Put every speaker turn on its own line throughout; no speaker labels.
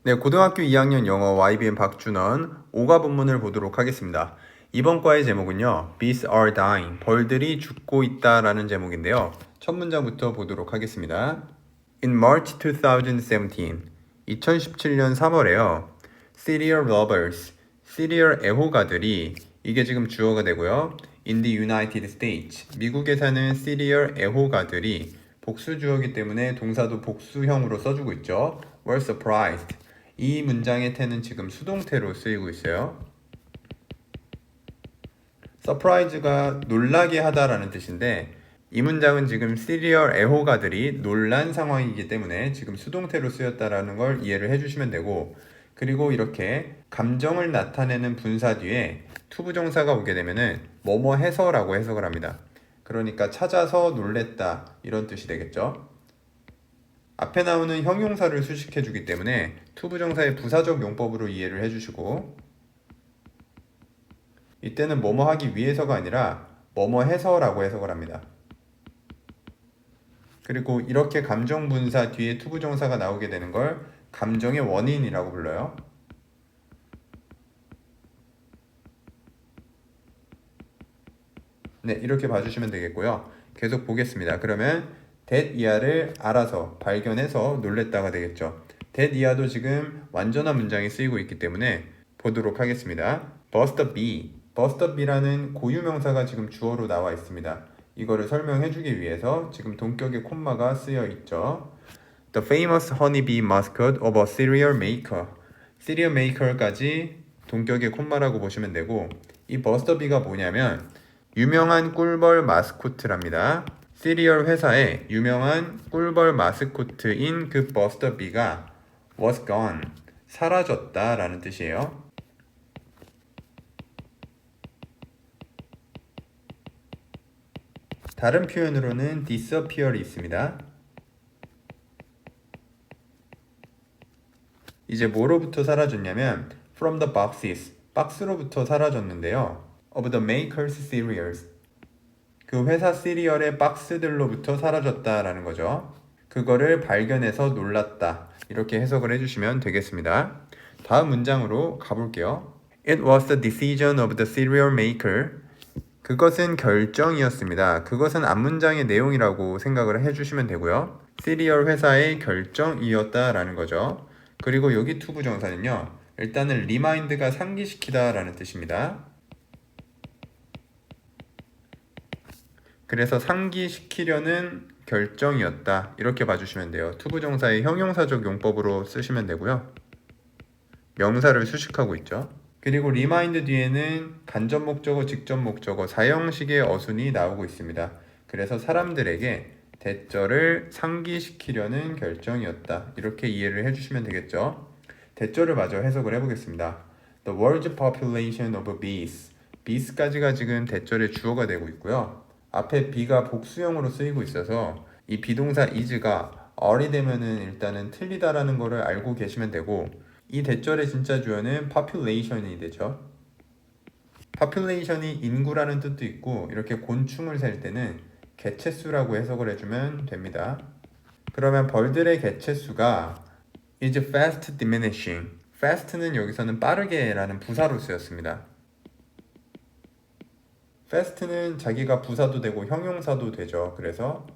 네, 고등학교 2학년 영어 YBN 박준원 5가 본문을 보도록 하겠습니다. 이번 과의 제목은요. Bees are dying. 벌들이 죽고 있다라는 제목인데요. 첫 문장부터 보도록 하겠습니다. In March 2017, 2017년 3월에요. Serial lovers, serial 애호가들이 이게 지금 주어가 되고요. In the United States, 미국에 사는 serial 애호가들이 복수 주어이기 때문에 동사도 복수형으로 써주고 있죠. Were surprised. 이 문장의 태는 지금 수동태로 쓰이고 있어요. surprise가 놀라게 하다라는 뜻인데 이 문장은 지금 시리얼 애호가들이 놀란 상황이기 때문에 지금 수동태로 쓰였다라는 걸 이해를 해주시면 되고 그리고 이렇게 감정을 나타내는 분사 뒤에 투부정사가 오게 되면은 뭐뭐 해서라고 해석을 합니다. 그러니까 찾아서 놀랬다 이런 뜻이 되겠죠. 앞에 나오는 형용사를 수식해 주기 때문에 투부정사의 부사적 용법으로 이해를 해주시고 이때는 뭐뭐 하기 위해서가 아니라 뭐뭐 해서라고 해석을 합니다. 그리고 이렇게 감정 분사 뒤에 투부정사가 나오게 되는 걸 감정의 원인이라고 불러요. 네, 이렇게 봐주시면 되겠고요. 계속 보겠습니다. 그러면 that 이하를 알아서 발견해서 놀랬다가 되겠죠. that 이하도 지금 완전한 문장이 쓰이고 있기 때문에 보도록 하겠습니다. bust a bee, bust a bee라는 고유명사가 지금 주어로 나와 있습니다. 이거를 설명해주기 위해서 지금 동격의 콤마가 쓰여 있죠. The famous honeybee mascot of a cereal maker, cereal maker까지 동격의 콤마라고 보시면 되고 이 bust a bee가 뭐냐면 유명한 꿀벌 마스코트랍니다. 시리얼 회사의 유명한 꿀벌 마스코트인 그 버스터 비가 was gone, 사라졌다 라는 뜻이에요. 다른 표현으로는 disappear이 있습니다. 이제 뭐로부터 사라졌냐면 from the boxes, 박스로부터 사라졌는데요. of the maker's cereals, 그 회사 시리얼의 박스들로부터 사라졌다라는 거죠. 그거를 발견해서 놀랐다. 이렇게 해석을 해주시면 되겠습니다. 다음 문장으로 가볼게요. It was the decision of the cereal maker. 그것은 결정이었습니다. 그것은 앞문장의 내용이라고 생각을 해주시면 되고요. 시리얼 회사의 결정이었다라는 거죠. 그리고 여기 투부정사는요. 일단은 remind가 상기시키다 라는 뜻입니다. 그래서 상기시키려는 결정이었다. 이렇게 봐주시면 돼요. 투부정사의 형용사적 용법으로 쓰시면 되고요. 명사를 수식하고 있죠. 그리고 remind 뒤에는 간접 목적어, 직접 목적어, 사형식의 어순이 나오고 있습니다. 그래서 사람들에게 대절을 상기시키려는 결정이었다. 이렇게 이해를 해주시면 되겠죠. 대절을 마저 해석을 해보겠습니다. The world's population of bees. bees까지가 지금 대절의 주어가 되고 있고요. 앞에 be가 복수형으로 쓰이고 있어서 이 비동사 is가 are이 되면은 일단은 틀리다라는 거를 알고 계시면 되고 이 대절의 진짜 주어는 population이 되죠. population이 인구라는 뜻도 있고 이렇게 곤충을 셀 때는 개체수라고 해석을 해주면 됩니다. 그러면 벌들의 개체수가 is fast diminishing. fast는 여기서는 빠르게 라는 부사로 쓰였습니다. fast는 자기가 부사도 되고 형용사도 되죠. 그래서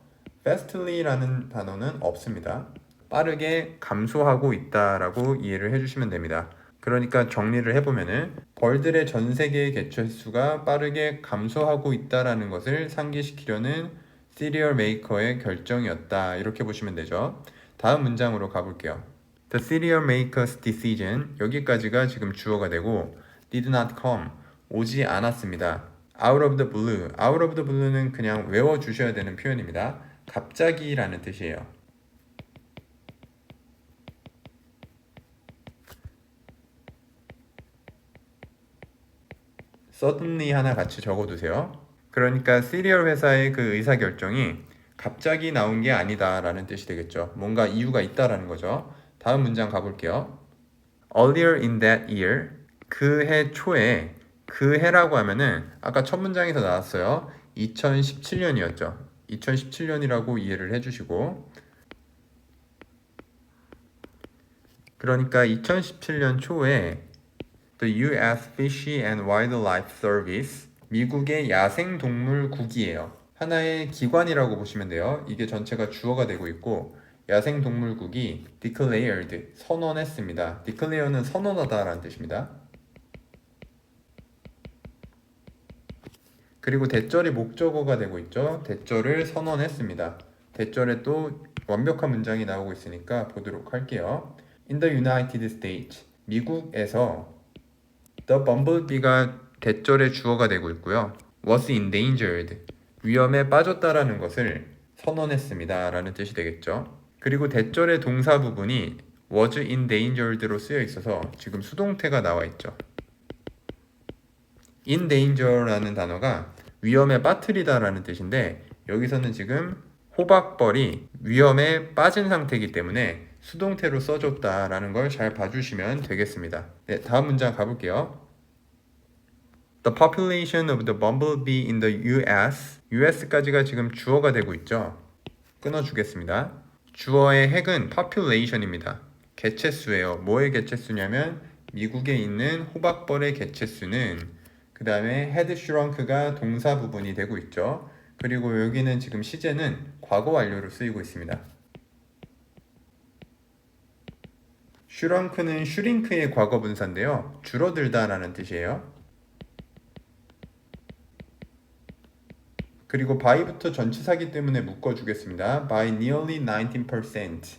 fastly라는 단어는 없습니다. 빠르게 감소하고 있다라고 이해를 해주시면 됩니다. 그러니까 정리를 해보면은 벌들의 전 세계의 개체수가 빠르게 감소하고 있다라는 것을 상기시키려는 시리얼 메이커의 결정이었다. 이렇게 보시면 되죠. 다음 문장으로 가볼게요. The cereal maker's decision, 여기까지가 지금 주어가 되고 did not come, 오지 않았습니다. out of the blue, out of the blue는 그냥 외워주셔야 되는 표현입니다. 갑자기라는 뜻이에요. suddenly 하나 같이 적어두세요. 그러니까 시리얼 회사의 그 의사결정이 갑자기 나온 게 아니다 라는 뜻이 되겠죠. 뭔가 이유가 있다라는 거죠. 다음 문장 가볼게요. Earlier in that year, 그 해 초에, 그 해라고 하면은 아까 첫 문장에서 나왔어요. 2017년이었죠. 2017년이라고 이해를 해주시고 그러니까 2017년 초에 The U.S. Fish and Wildlife Service, 미국의 야생동물국이에요. 하나의 기관이라고 보시면 돼요. 이게 전체가 주어가 되고 있고 야생동물국이 declared, 선언했습니다. declare는 선언하다라는 뜻입니다. 그리고 대절이 목적어가 되고 있죠. 대절을 선언했습니다. 대절에 또 완벽한 문장이 나오고 있으니까 보도록 할게요. In the United States, 미국에서 The bumblebee가 대절의 주어가 되고 있고요. was endangered, 위험에 빠졌다라는 것을 선언했습니다 라는 뜻이 되겠죠. 그리고 대절의 동사 부분이 was endangered로 쓰여 있어서 지금 수동태가 나와 있죠. in danger라는 단어가 위험에 빠뜨리다 라는 뜻인데 여기서는 지금 호박벌이 위험에 빠진 상태이기 때문에 수동태로 써줬다 라는 걸 잘 봐주시면 되겠습니다. 네, 다음 문장 가볼게요. The population of the bumblebee in the US, US까지가 지금 주어가 되고 있죠. 끊어주겠습니다. 주어의 핵은 population입니다. 개체수예요. 뭐의 개체수냐면 미국에 있는 호박벌의 개체수는, 그 다음에 had shrunk가 동사 부분이 되고 있죠. 그리고 여기는 지금 시제는 과거 완료로 쓰이고 있습니다. shrunk는 shrink의 과거 분사인데요. 줄어들다 라는 뜻이에요. 그리고 by부터 전치사기 때문에 묶어주겠습니다. by nearly 19%,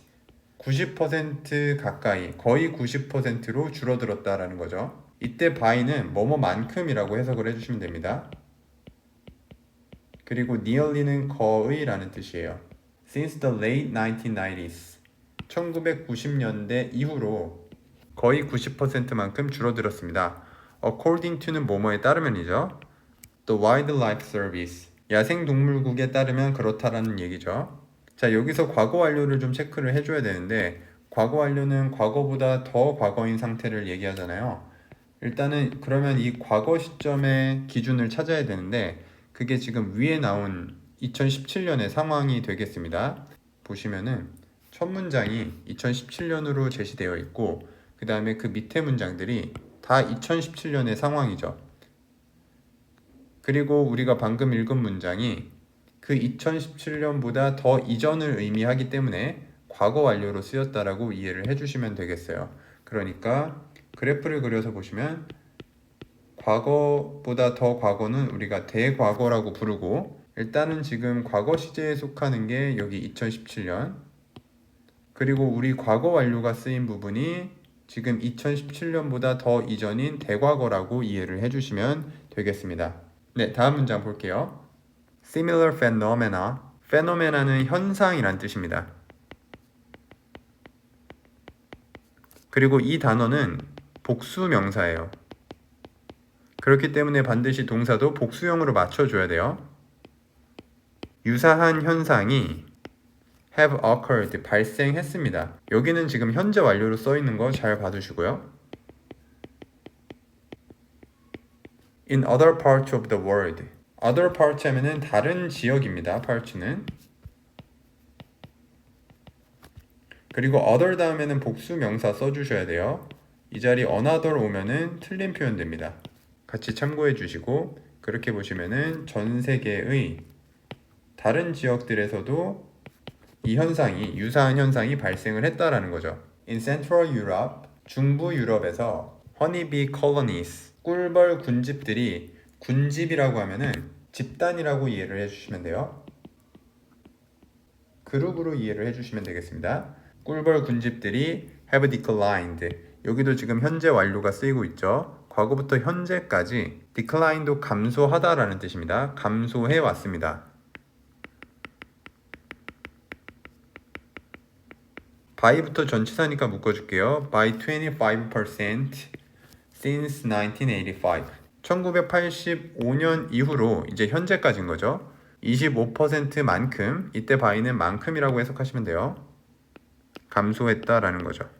90% 가까이, 거의 90%로 줄어들었다라는 거죠. 이때 by는 뭐뭐만큼이라고 해석을 해주시면 됩니다. 그리고 nearly는 거의라는 뜻이에요. Since the late 1990s, 1990년대 이후로 거의 90%만큼 줄어들었습니다. According to는 뭐뭐에 따르면이죠. The Wildlife Service, 야생동물국에 따르면 그렇다라는 얘기죠. 자, 여기서 과거 완료를 좀 체크를 해줘야 되는데 과거 완료는 과거보다 더 과거인 상태를 얘기하잖아요. 일단은 그러면 이 과거 시점의 기준을 찾아야 되는데 그게 지금 위에 나온 2017년의 상황이 되겠습니다. 보시면은 첫 문장이 2017년으로 제시되어 있고 그 다음에 그 밑에 문장들이 다 2017년의 상황이죠. 그리고 우리가 방금 읽은 문장이 그 2017년보다 더 이전을 의미하기 때문에 과거 완료로 쓰였다라고 이해를 해주시면 되겠어요. 그러니까 그래프를 그려서 보시면 과거보다 더 과거는 우리가 대과거라고 부르고, 일단은 지금 과거 시제에 속하는 게 여기 2017년, 그리고 우리 과거 완료가 쓰인 부분이 지금 2017년보다 더 이전인 대과거라고 이해를 해주시면 되겠습니다. 네, 다음 문장 볼게요. Similar phenomena, phenomena는 현상이란 뜻입니다. 그리고 이 단어는 복수 명사예요. 그렇기 때문에 반드시 동사도 복수형으로 맞춰줘야 돼요. 유사한 현상이 have occurred, 발생했습니다. 여기는 지금 현재 완료로 써있는 거 잘 봐두시고요. In other parts of the world, other parts 하면은 다른 지역입니다. parts는. 그리고 other 다음에는 복수 명사 써주셔야 돼요. 이 자리 another 오면은 틀린 표현 됩니다. 같이 참고해 주시고, 그렇게 보시면은 전 세계의 다른 지역들에서도 이 현상이, 유사한 현상이 발생을 했다라는 거죠. In Central Europe, 중부 유럽에서 honeybee colonies, 꿀벌 군집들이, 군집이라고 하면은 집단이라고 이해를 해주시면 돼요. 그룹으로 이해를 해주시면 되겠습니다. 꿀벌 군집들이 have declined, 여기도 지금 현재 완료가 쓰이고 있죠. 과거부터 현재까지 decline도 감소하다라는 뜻입니다. 감소해 왔습니다. by부터 전치사니까 묶어줄게요. by 25% since 1985. 1985년 이후로 이제 현재까지인 거죠. 25%만큼, 이때 by는 만큼이라고 해석하시면 돼요. 감소했다라는 거죠.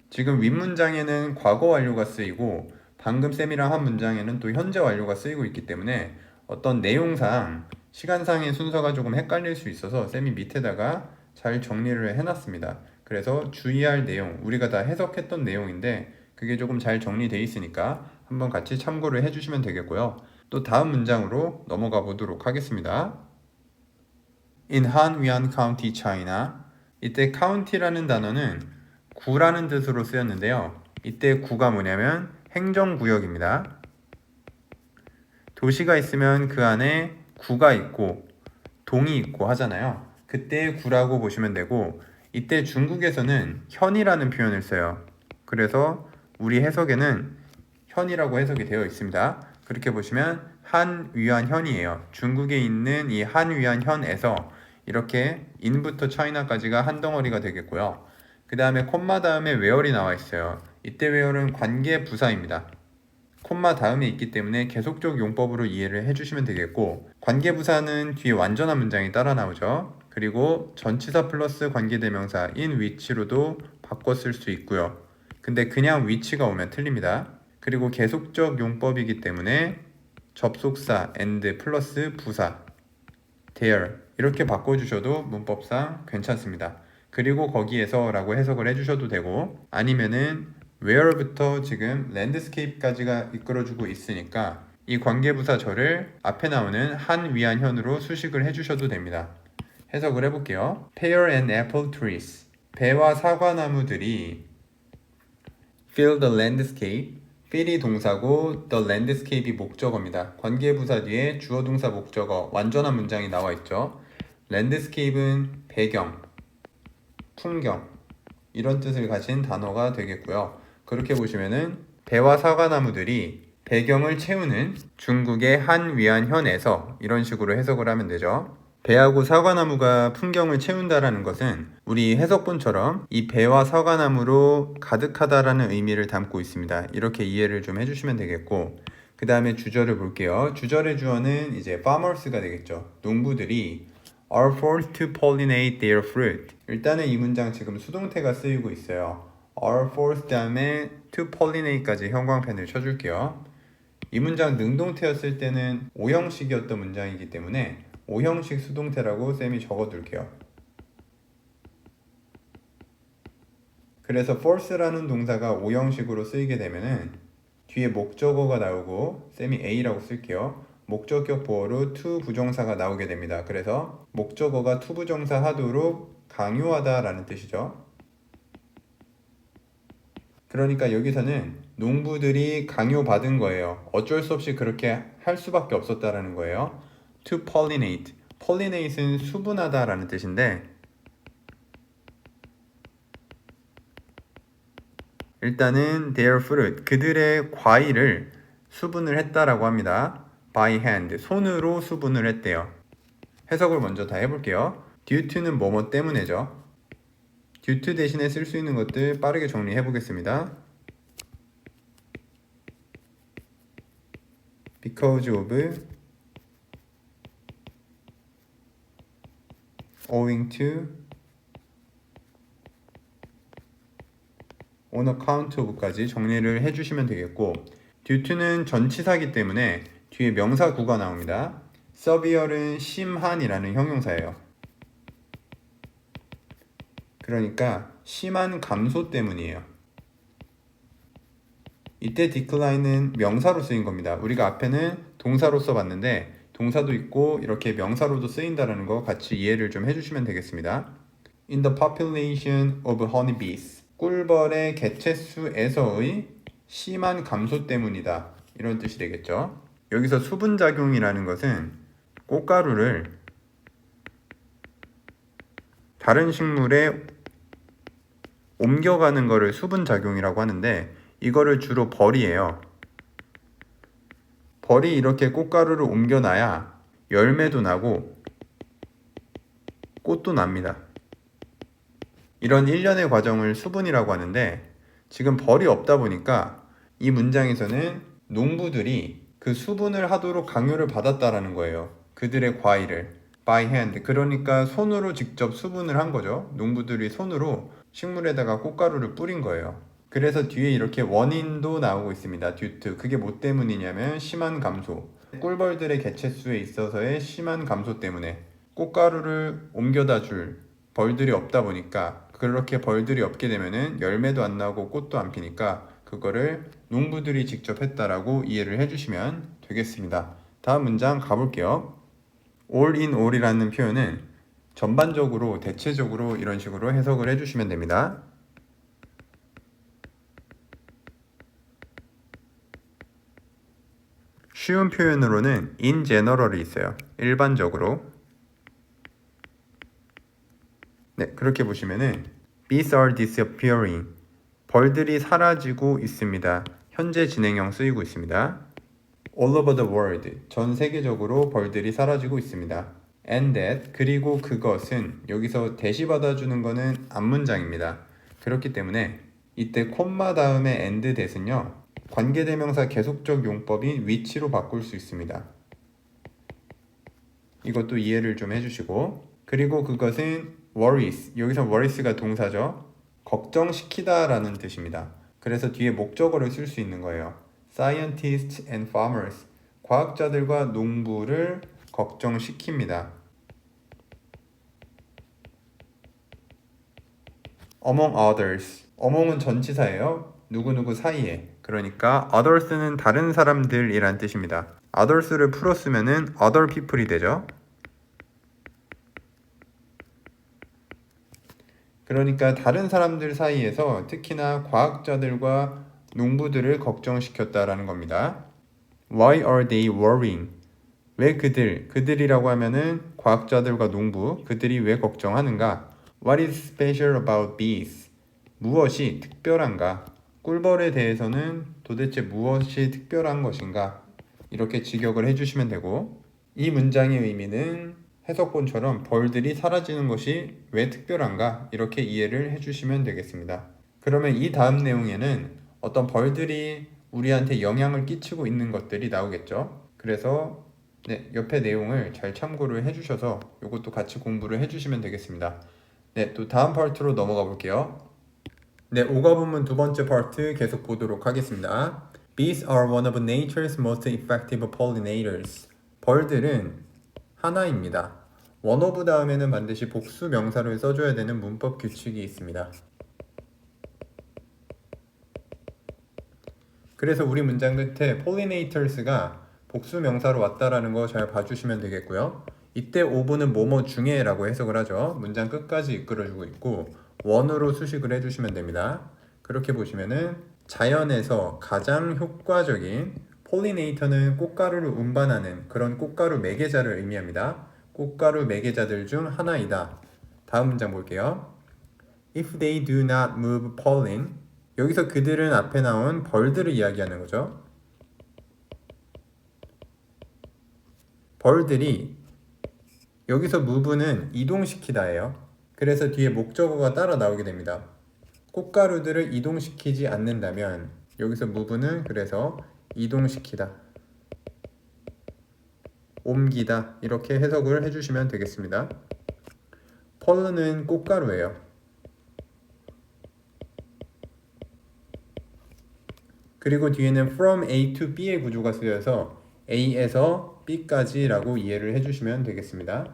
지금 윗문장에는 과거 완료가 쓰이고 방금 쌤이랑 한 문장에는 또 현재 완료가 쓰이고 있기 때문에 어떤 내용상 시간상의 순서가 조금 헷갈릴 수 있어서 쌤이 밑에다가 잘 정리를 해놨습니다. 그래서 주의할 내용, 우리가 다 해석했던 내용인데 그게 조금 잘 정리되어 있으니까 한번 같이 참고를 해주시면 되겠고요. 또 다음 문장으로 넘어가 보도록 하겠습니다. In Han Yuan County, China. 이때 county라는 단어는 구라는 뜻으로 쓰였는데요. 이때 구가 뭐냐면 행정구역입니다. 도시가 있으면 그 안에 구가 있고 동이 있고 하잖아요. 그때 구라고 보시면 되고, 이때 중국에서는 현이라는 표현을 써요. 그래서 우리 해석에는 현이라고 해석이 되어 있습니다. 그렇게 보시면 한위안현이에요. 중국에 있는 이 한위안현에서 이렇게 인부터 차이나까지가 한 덩어리가 되겠고요. 그 다음에 콤마 다음에 where이 나와 있어요. 이때 where는 관계 부사입니다. 콤마 다음에 있기 때문에 계속적 용법으로 이해를 해주시면 되겠고, 관계부사는 뒤에 완전한 문장이 따라 나오죠. 그리고 전치사 플러스 관계대명사 in which로도 바꿔 쓸 수 있고요. 근데 그냥 which가 오면 틀립니다. 그리고 계속적 용법이기 때문에 접속사 and 플러스 부사 there 이렇게 바꿔주셔도 문법상 괜찮습니다. 그리고 거기에서 라고 해석을 해주셔도 되고, 아니면은 where부터 지금 landscape까지가 이끌어주고 있으니까 이 관계부사절을 앞에 나오는 한위안현으로 수식을 해주셔도 됩니다. 해석을 해볼게요. Pear and apple trees. 배와 사과나무들이 fill the landscape. fill이 동사고 the landscape이 목적어입니다. 관계부사 뒤에 주어동사 목적어 완전한 문장이 나와 있죠. landscape은 배경, 풍경 이런 뜻을 가진 단어가 되겠고요. 그렇게 보시면은 배와 사과나무들이 배경을 채우는 중국의 한위안현에서 이런 식으로 해석을 하면 되죠. 배하고 사과나무가 풍경을 채운다라는 것은 우리 해석본처럼 이 배와 사과나무로 가득하다라는 의미를 담고 있습니다. 이렇게 이해를 좀 해주시면 되겠고, 그 다음에 주절을 볼게요. 주절의 주어는 이제 farmers가 되겠죠. 농부들이 are forced to pollinate their fruit. 일단은 이 문장 지금 수동태가 쓰이고 있어요. are forced 다음에 to pollinate까지 형광펜을 쳐줄게요. 이 문장 능동태였을 때는 O형식이었던 문장이기 때문에 O형식 수동태라고 쌤이 적어둘게요. 그래서 force라는 동사가 O형식으로 쓰이게 되면은 뒤에 목적어가 나오고, 쌤이 A라고 쓸게요. 목적격 보어로 to 부정사가 나오게 됩니다. 그래서 목적어가 to 부정사 하도록 강요하다 라는 뜻이죠. 그러니까 여기서는 농부들이 강요받은 거예요. 어쩔 수 없이 그렇게 할 수밖에 없었다라는 거예요. to pollinate. pollinate은 수분하다 라는 뜻인데, 일단은 their fruit, 그들의 과일을 수분을 했다라고 합니다. by hand, 손으로 수분을 했대요. 해석을 먼저 다 해볼게요. due to는 뭐뭐 때문에죠. due to 대신에 쓸 수 있는 것들 빠르게 정리해 보겠습니다. because of, owing to, on account of까지 정리를 해주시면 되겠고, due to는 전치사기 때문에 뒤에 명사 구가 나옵니다. severe은 심한이라는 형용사예요. 그러니까 심한 감소 때문이에요. 이때 decline은 명사로 쓰인 겁니다. 우리가 앞에는 동사로 써봤는데 동사도 있고 이렇게 명사로도 쓰인다는 거 같이 이해를 좀 해주시면 되겠습니다. In the population of honeybees, 꿀벌의 개체수에서의 심한 감소 때문이다, 이런 뜻이 되겠죠. 여기서 수분작용이라는 것은 꽃가루를 다른 식물에 옮겨가는 거를 수분작용이라고 하는데, 이거를 주로 벌이에요. 벌이 이렇게 꽃가루를 옮겨놔야 열매도 나고 꽃도 납니다. 이런 일련의 과정을 수분이라고 하는데, 지금 벌이 없다 보니까 이 문장에서는 농부들이 그 수분을 하도록 강요를 받았다라는 거예요. 그들의 과일을 by hand, 그러니까 손으로 직접 수분을 한 거죠. 농부들이 손으로 식물에다가 꽃가루를 뿌린 거예요. 그래서 뒤에 이렇게 원인도 나오고 있습니다. due to. 그게 뭐 때문이냐면 심한 감소, 꿀벌들의 개체수에 있어서의 심한 감소 때문에 꽃가루를 옮겨다 줄 벌들이 없다 보니까 그렇게 벌들이 없게 되면은 열매도 안 나고 꽃도 안 피니까 그거를 농부들이 직접 했다라고 이해를 해주시면 되겠습니다. 다음 문장 가볼게요. all in all이라는 표현은 전반적으로, 대체적으로 이런 식으로 해석을 해주시면 됩니다. 쉬운 표현으로는 in general이 있어요. 일반적으로. 네, 그렇게 보시면은 bees are disappearing. 벌들이 사라지고 있습니다. 현재 진행형 쓰이고 있습니다. all over the world. 전 세계적으로 벌들이 사라지고 있습니다. and that. 그리고 그것은. 여기서 대시 받아주는 거는 앞문장입니다. 그렇기 때문에 이때 콤마 다음에 and that은요, 관계대명사 계속적 용법인 which로 바꿀 수 있습니다. 이것도 이해를 좀 해주시고, 그리고 그것은 worries. 여기서 worries가 동사죠. 걱정시키다 라는 뜻입니다. 그래서 뒤에 목적어를 쓸 수 있는 거예요. Scientists and farmers. 과학자들과 농부를 걱정시킵니다. Among others. among은 전치사예요. 누구누구 사이에. 그러니까 others는 다른 사람들이란 뜻입니다. others를 풀었으면은 other people이 되죠. 그러니까 다른 사람들 사이에서 특히나 과학자들과 농부들을 걱정시켰다라는 겁니다. Why are they worrying? 왜 그들이라고 하면은 과학자들과 농부, 그들이 왜 걱정하는가? What is special about bees? 무엇이 특별한가? 꿀벌에 대해서는 도대체 무엇이 특별한 것인가? 이렇게 직역을 해주시면 되고, 이 문장의 의미는 해석본처럼 벌들이 사라지는 것이 왜 특별한가? 이렇게 이해를 해주시면 되겠습니다. 그러면 이 다음 내용에는 어떤 벌들이 우리한테 영향을 끼치고 있는 것들이 나오겠죠. 그래서 네, 옆에 내용을 잘 참고를 해주셔서 이것도 같이 공부를 해주시면 되겠습니다. 네, 또 다음 파트로 넘어가 볼게요. 네, 오가본문 두 번째 파트 계속 보도록 하겠습니다. Bees are one of nature's most effective pollinators. 벌들은 하나입니다. one of 다음에는 반드시 복수 명사를 써줘야 되는 문법 규칙이 있습니다. 그래서 우리 문장 끝에 pollinators가 복수 명사로 왔다라는 거 잘 봐주시면 되겠고요. 이때 of는 뭐뭐 중에 라고 해석을 하죠. 문장 끝까지 이끌어주고 있고 one으로 수식을 해주시면 됩니다. 그렇게 보시면은 자연에서 가장 효과적인 폴리네이터는 꽃가루를 운반하는 그런 꽃가루 매개자를 의미합니다. 꽃가루 매개자들 중 하나이다. 다음 문장 볼게요. If they do not move pollen. 여기서 그들은 앞에 나온 벌들을 이야기하는 거죠. 벌들이 여기서 move는 이동시키다예요. 그래서 뒤에 목적어가 따라 나오게 됩니다. 꽃가루들을 이동시키지 않는다면 여기서 move는 그래서 이동시키다, 옮기다 이렇게 해석을 해주시면 되겠습니다. pollen은 꽃가루예요. 그리고 뒤에는 from A to B의 구조가 쓰여서 A에서 B까지 라고 이해를 해주시면 되겠습니다.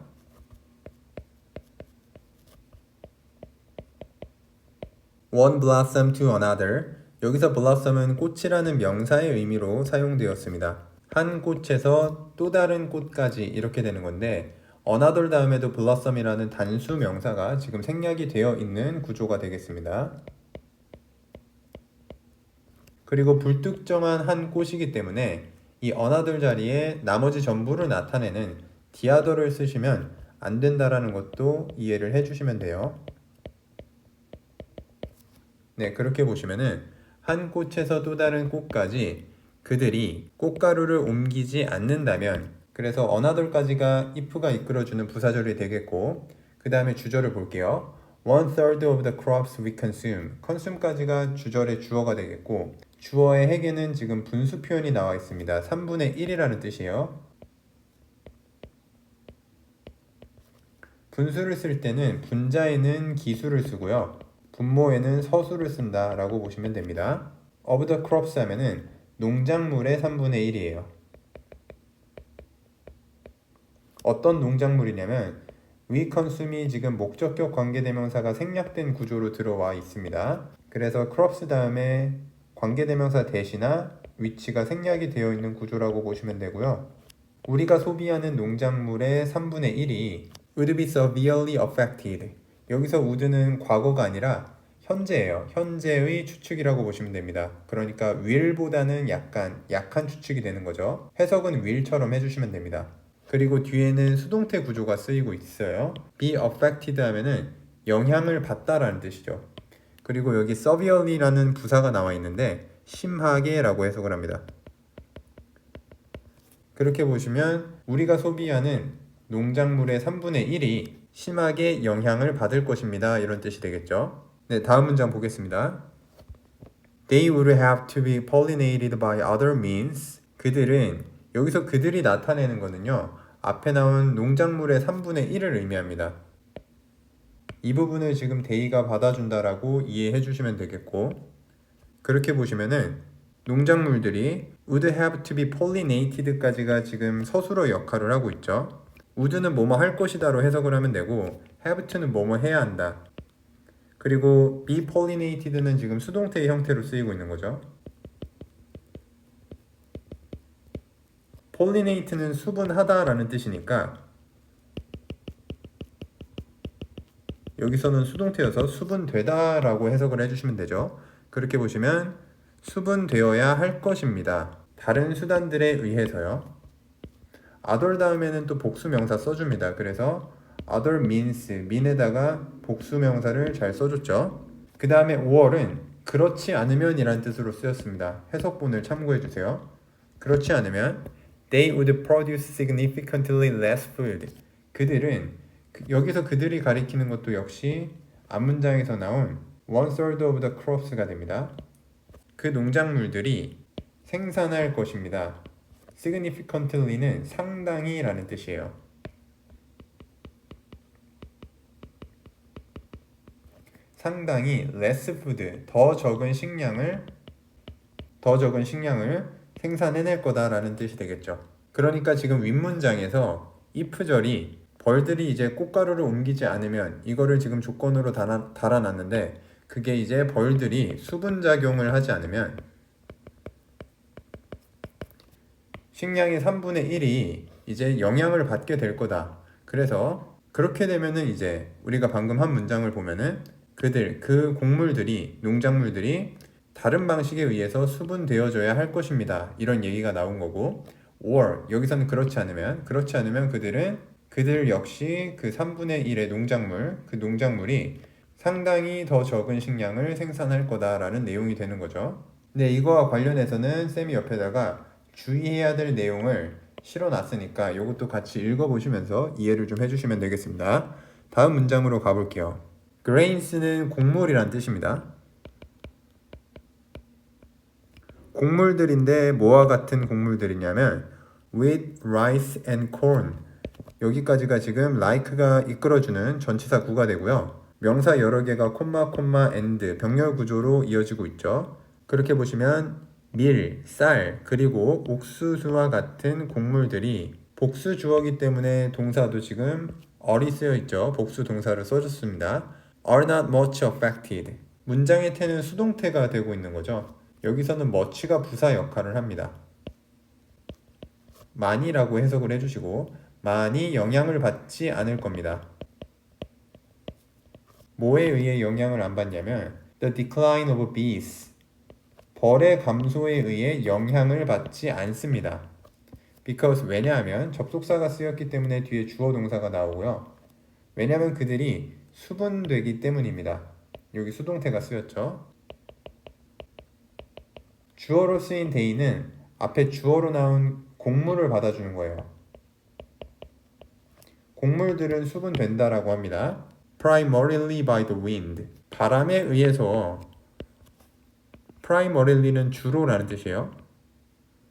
One blossom to another. 여기서 blossom은 꽃이라는 명사의 의미로 사용되었습니다. 한 꽃에서 또 다른 꽃까지 이렇게 되는 건데 another 다음에도 blossom이라는 단수 명사가 지금 생략이 되어 있는 구조가 되겠습니다. 그리고 불특정한 한 꽃이기 때문에 이 another 자리에 나머지 전부를 나타내는 the other를 쓰시면 안 된다라는 것도 이해를 해주시면 돼요. 네, 그렇게 보시면은 한 꽃에서 또 다른 꽃까지 그들이 꽃가루를 옮기지 않는다면, 그래서 another까지가 if가 이끌어주는 부사절이 되겠고, 그 다음에 주절을 볼게요. 1/3 of the crops we consume. consume까지가 주절의 주어가 되겠고, 주어의 해계는 지금 분수 표현이 나와 있습니다. 3분의 1이라는 뜻이에요. 분수를 쓸 때는 분자에는 기수를 쓰고요. 분모에는 서수를 쓴다 라고 보시면 됩니다. of the crops 하면은 농작물의 3분의 1이에요. 어떤 농작물이냐면 We consume이 지금 목적격 관계대명사가 생략된 구조로 들어와 있습니다. 그래서 crops 다음에 관계대명사 대시나 which가 생략이 되어 있는 구조라고 보시면 되고요. 우리가 소비하는 농작물의 3분의 1이 would be severely affected. 여기서 would는 과거가 아니라 현재예요. 현재의 추측이라고 보시면 됩니다. 그러니까 will보다는 약한 추측이 되는 거죠. 해석은 will처럼 해주시면 됩니다. 그리고 뒤에는 수동태 구조가 쓰이고 있어요. be affected 하면은 영향을 받다라는 뜻이죠. 그리고 여기 severely라는 부사가 나와 있는데 심하게 라고 해석을 합니다. 그렇게 보시면 우리가 소비하는 농작물의 3분의 1이 심하게 영향을 받을 것입니다. 이런 뜻이 되겠죠. 네, 다음 문장 보겠습니다. They would have to be pollinated by other means. 그들은, 여기서 그들이 나타내는 거는요, 앞에 나온 농작물의 3분의 1을 의미합니다. 이 부분을 지금 they가 받아준다라고 이해해 주시면 되겠고, 그렇게 보시면은 농작물들이 would have to be pollinated까지가 지금 서술어 역할을 하고 있죠. would는 뭐뭐 할 것이다로 해석을 하면 되고 have to는 뭐뭐 해야 한다. 그리고 be pollinated는 지금 수동태의 형태로 쓰이고 있는 거죠. pollinate는 수분하다라는 뜻이니까 여기서는 수동태여서 수분되다라고 해석을 해주시면 되죠. 그렇게 보시면 수분되어야 할 것입니다. 다른 수단들에 의해서요. other 다음에는 또 복수명사 써줍니다. 그래서 other means, mean에다가 복수명사를 잘 써줬죠. 그 다음에 or은 그렇지 않으면 이란 뜻으로 쓰였습니다. 해석본을 참고해주세요. 그렇지 않으면 they would produce significantly less food. 그들은, 여기서 그들이 가리키는 것도 역시 앞문장에서 나온 1/3 of the crops가 됩니다. 그 농작물들이 생산할 것입니다. significantly는 상당히 라는 뜻이에요. 상당히 less food, 더 적은 식량을 생산해낼 거다라는 뜻이 되겠죠. 그러니까 지금 윗문장에서 if절이 벌들이 이제 꽃가루를 옮기지 않으면 이거를 지금 조건으로 달아놨는데 그게 이제 벌들이 수분작용을 하지 않으면 식량의 3분의 1이 이제 영향을 받게 될 거다. 그래서 그렇게 되면은 이제 우리가 방금 한 문장을 보면은 그 곡물들이, 농작물들이 다른 방식에 의해서 수분되어져야 할 것입니다. 이런 얘기가 나온 거고, or 여기서는 그렇지 않으면 그들 역시 그 3분의 1의 그 농작물이 상당히 더 적은 식량을 생산할 거다라는 내용이 되는 거죠. 근데 이거와 관련해서는 쌤이 옆에다가 주의해야 될 내용을 실어놨으니까 이것도 같이 읽어보시면서 이해를 좀 해주시면 되겠습니다. 다음 문장으로 가볼게요. grains는 곡물이란 뜻입니다. 곡물들인데 뭐와 같은 곡물들이냐면 wheat, rice and corn. 여기까지가 지금 like가 이끌어주는 전치사 구가 되고요. 명사 여러 개가 콤마, and 병렬 구조로 이어지고 있죠. 그렇게 보시면 밀, 쌀, 그리고 옥수수와 같은 곡물들이 복수 주어기 때문에 동사도 지금 are이 쓰여 있죠. 복수 동사를 써줬습니다. are not much affected. 문장의 태는 수동태가 되고 있는 거죠. 여기서는 much가 부사 역할을 합니다. 많이라고 해석을 해주시고 많이 영향을 받지 않을 겁니다. 뭐에 의해 영향을 안 받냐면 the decline of bees, 벌의 감소에 의해 영향을 받지 않습니다. because 왜냐하면 접속사가 쓰였기 때문에 뒤에 주어 동사가 나오고요. 왜냐하면 그들이 수분되기 때문입니다. 여기 수동태가 쓰였죠. 주어로 쓰인 they는 앞에 주어로 나온 곡물을 받아주는 거예요. 곡물들은 수분된다라고 합니다. primarily by the wind. 바람에 의해서, primary는 주로라는 뜻이에요.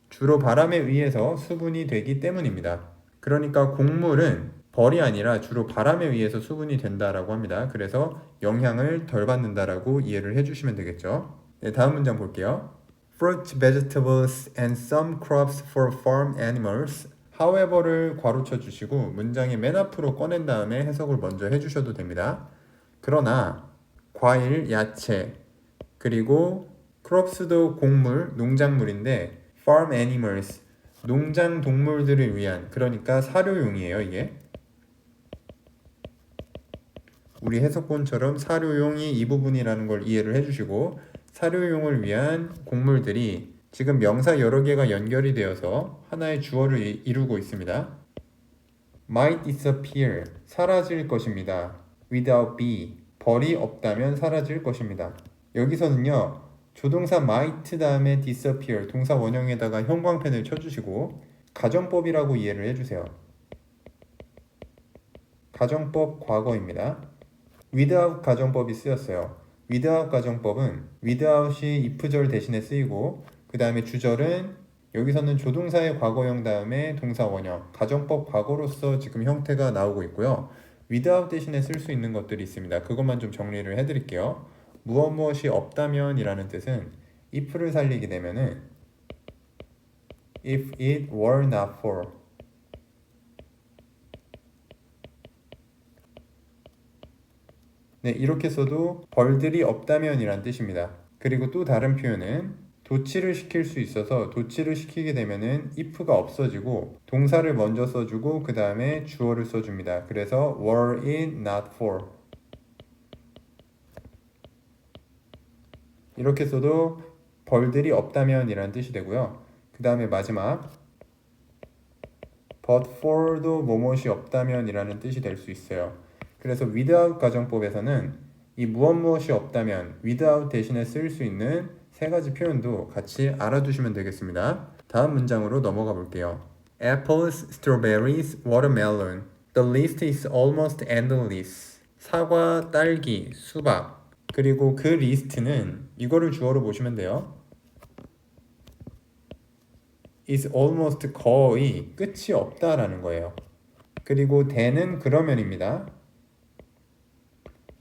주로 바람에 의해서 수분이 되기 때문입니다. 그러니까 곡물은 벌이 아니라 주로 바람에 의해서 수분이 된다라고 합니다. 그래서 영향을 덜 받는다라고 이해를 해주시면 되겠죠. 네, 다음 문장 볼게요. Fruits, vegetables, and some crops for farm animals however를 괄호쳐 주시고 문장의 맨 앞으로 꺼낸 다음에 해석을 먼저 해주셔도 됩니다. 그러나 과일, 야채, 그리고 crops도 곡물, 농작물인데 farm animals, 농장 동물들을 위한, 그러니까 사료용이에요. 이게 우리 해석본처럼 사료용이 이 부분이라는 걸 이해를 해주시고, 사료용을 위한 곡물들이 지금 명사 여러 개가 연결이 되어서 하나의 주어를 이루고 있습니다. might disappear, 사라질 것입니다. without be, 벌이 없다면 사라질 것입니다. 여기서는요, 조동사 might 다음에 disappear, 동사 원형에다가 형광펜을 쳐주시고 가정법이라고 이해를 해주세요. 가정법 과거입니다. without 가정법이 쓰였어요. without 가정법은 without이 if절 대신에 쓰이고, 그 다음에 주절은 여기서는 조동사의 과거형 다음에 동사 원형, 가정법 과거로서 지금 형태가 나오고 있고요. without 대신에 쓸 수 있는 것들이 있습니다. 그것만 좀 정리를 해드릴게요. 무엇이 없다면 이라는 뜻은 if를 살리게 되면은 if it were not for, 네, 이렇게 써도 벌들이 없다면 이란 뜻입니다. 그리고 또 다른 표현은 도치를 시킬 수 있어서 도치를 시키게 되면은 if가 없어지고 동사를 먼저 써주고 그 다음에 주어를 써줍니다. 그래서 were it not for, 이렇게 써도 벌들이 없다면 이란 뜻이 되고요. 그 다음에 마지막 but for도 뭐뭇이 없다면 이라는 뜻이 될 수 있어요. 그래서 without 가정법에서는 이 무엇이 없다면 without 대신에 쓸 수 있는 세 가지 표현도 같이 알아두시면 되겠습니다. 다음 문장으로 넘어가 볼게요. Apples, strawberries, watermelon. The list is almost endless. 사과, 딸기, 수박. 그리고 그 리스트는 이거를 주어로 보시면 돼요. is almost 거의 끝이 없다라는 거예요. 그리고 the는 그러면입니다.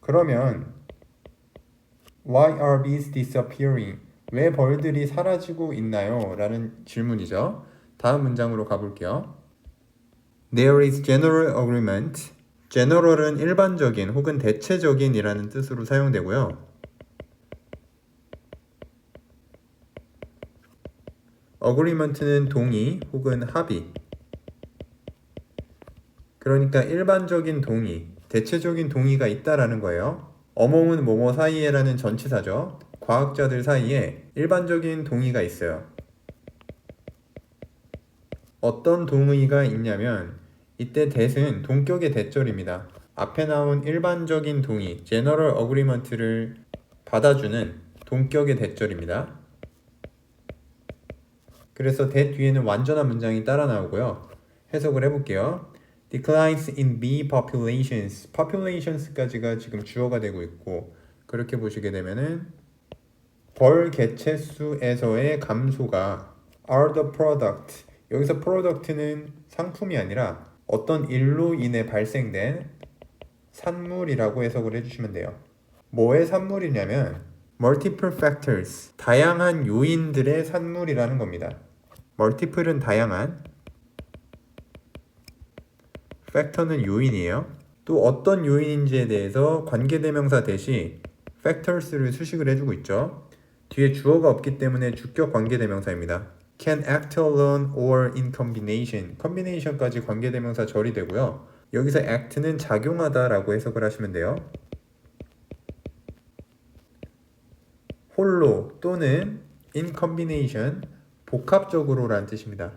그러면 Why are bees disappearing? 왜 벌들이 사라지고 있나요? 라는 질문이죠. 다음 문장으로 가볼게요. There is general agreement. general은 일반적인 혹은 대체적인 이라는 뜻으로 사용되고요. agreement는 동의 혹은 합의. 그러니까 일반적인 동의, 대체적인 동의가 있다라는 거예요. among은 뭐뭐 사이에라는 전치사죠. 과학자들 사이에 일반적인 동의가 있어요. 어떤 동의가 있냐면 이때 that은 동격의 대절입니다. 앞에 나온 일반적인 동의, general agreement를 받아주는 동격의 대절입니다. 그래서 that 뒤에는 완전한 문장이 따라 나오고요. 해석을 해볼게요. Declines in bee populations. populations까지가 지금 주어가 되고 있고, 그렇게 보시게 되면은 벌 개체 수에서의 감소가 are the product. 여기서 product는 상품이 아니라 어떤 일로 인해 발생된 산물이라고 해석을 해주시면 돼요. 뭐의 산물이냐면 multiple factors, 다양한 요인들의 산물이라는 겁니다. multiple은 다양한, factor는 요인이에요. 또 어떤 요인인지에 대해서 관계대명사 대시 factors를 수식을 해주고 있죠. 뒤에 주어가 없기 때문에 주격 관계대명사입니다. can act alone or in combination. combination까지 관계대명사 절이 되고요. 여기서 act는 작용하다 라고 해석을 하시면 돼요. 홀로 또는 in combination, 복합적으로 라는 뜻입니다.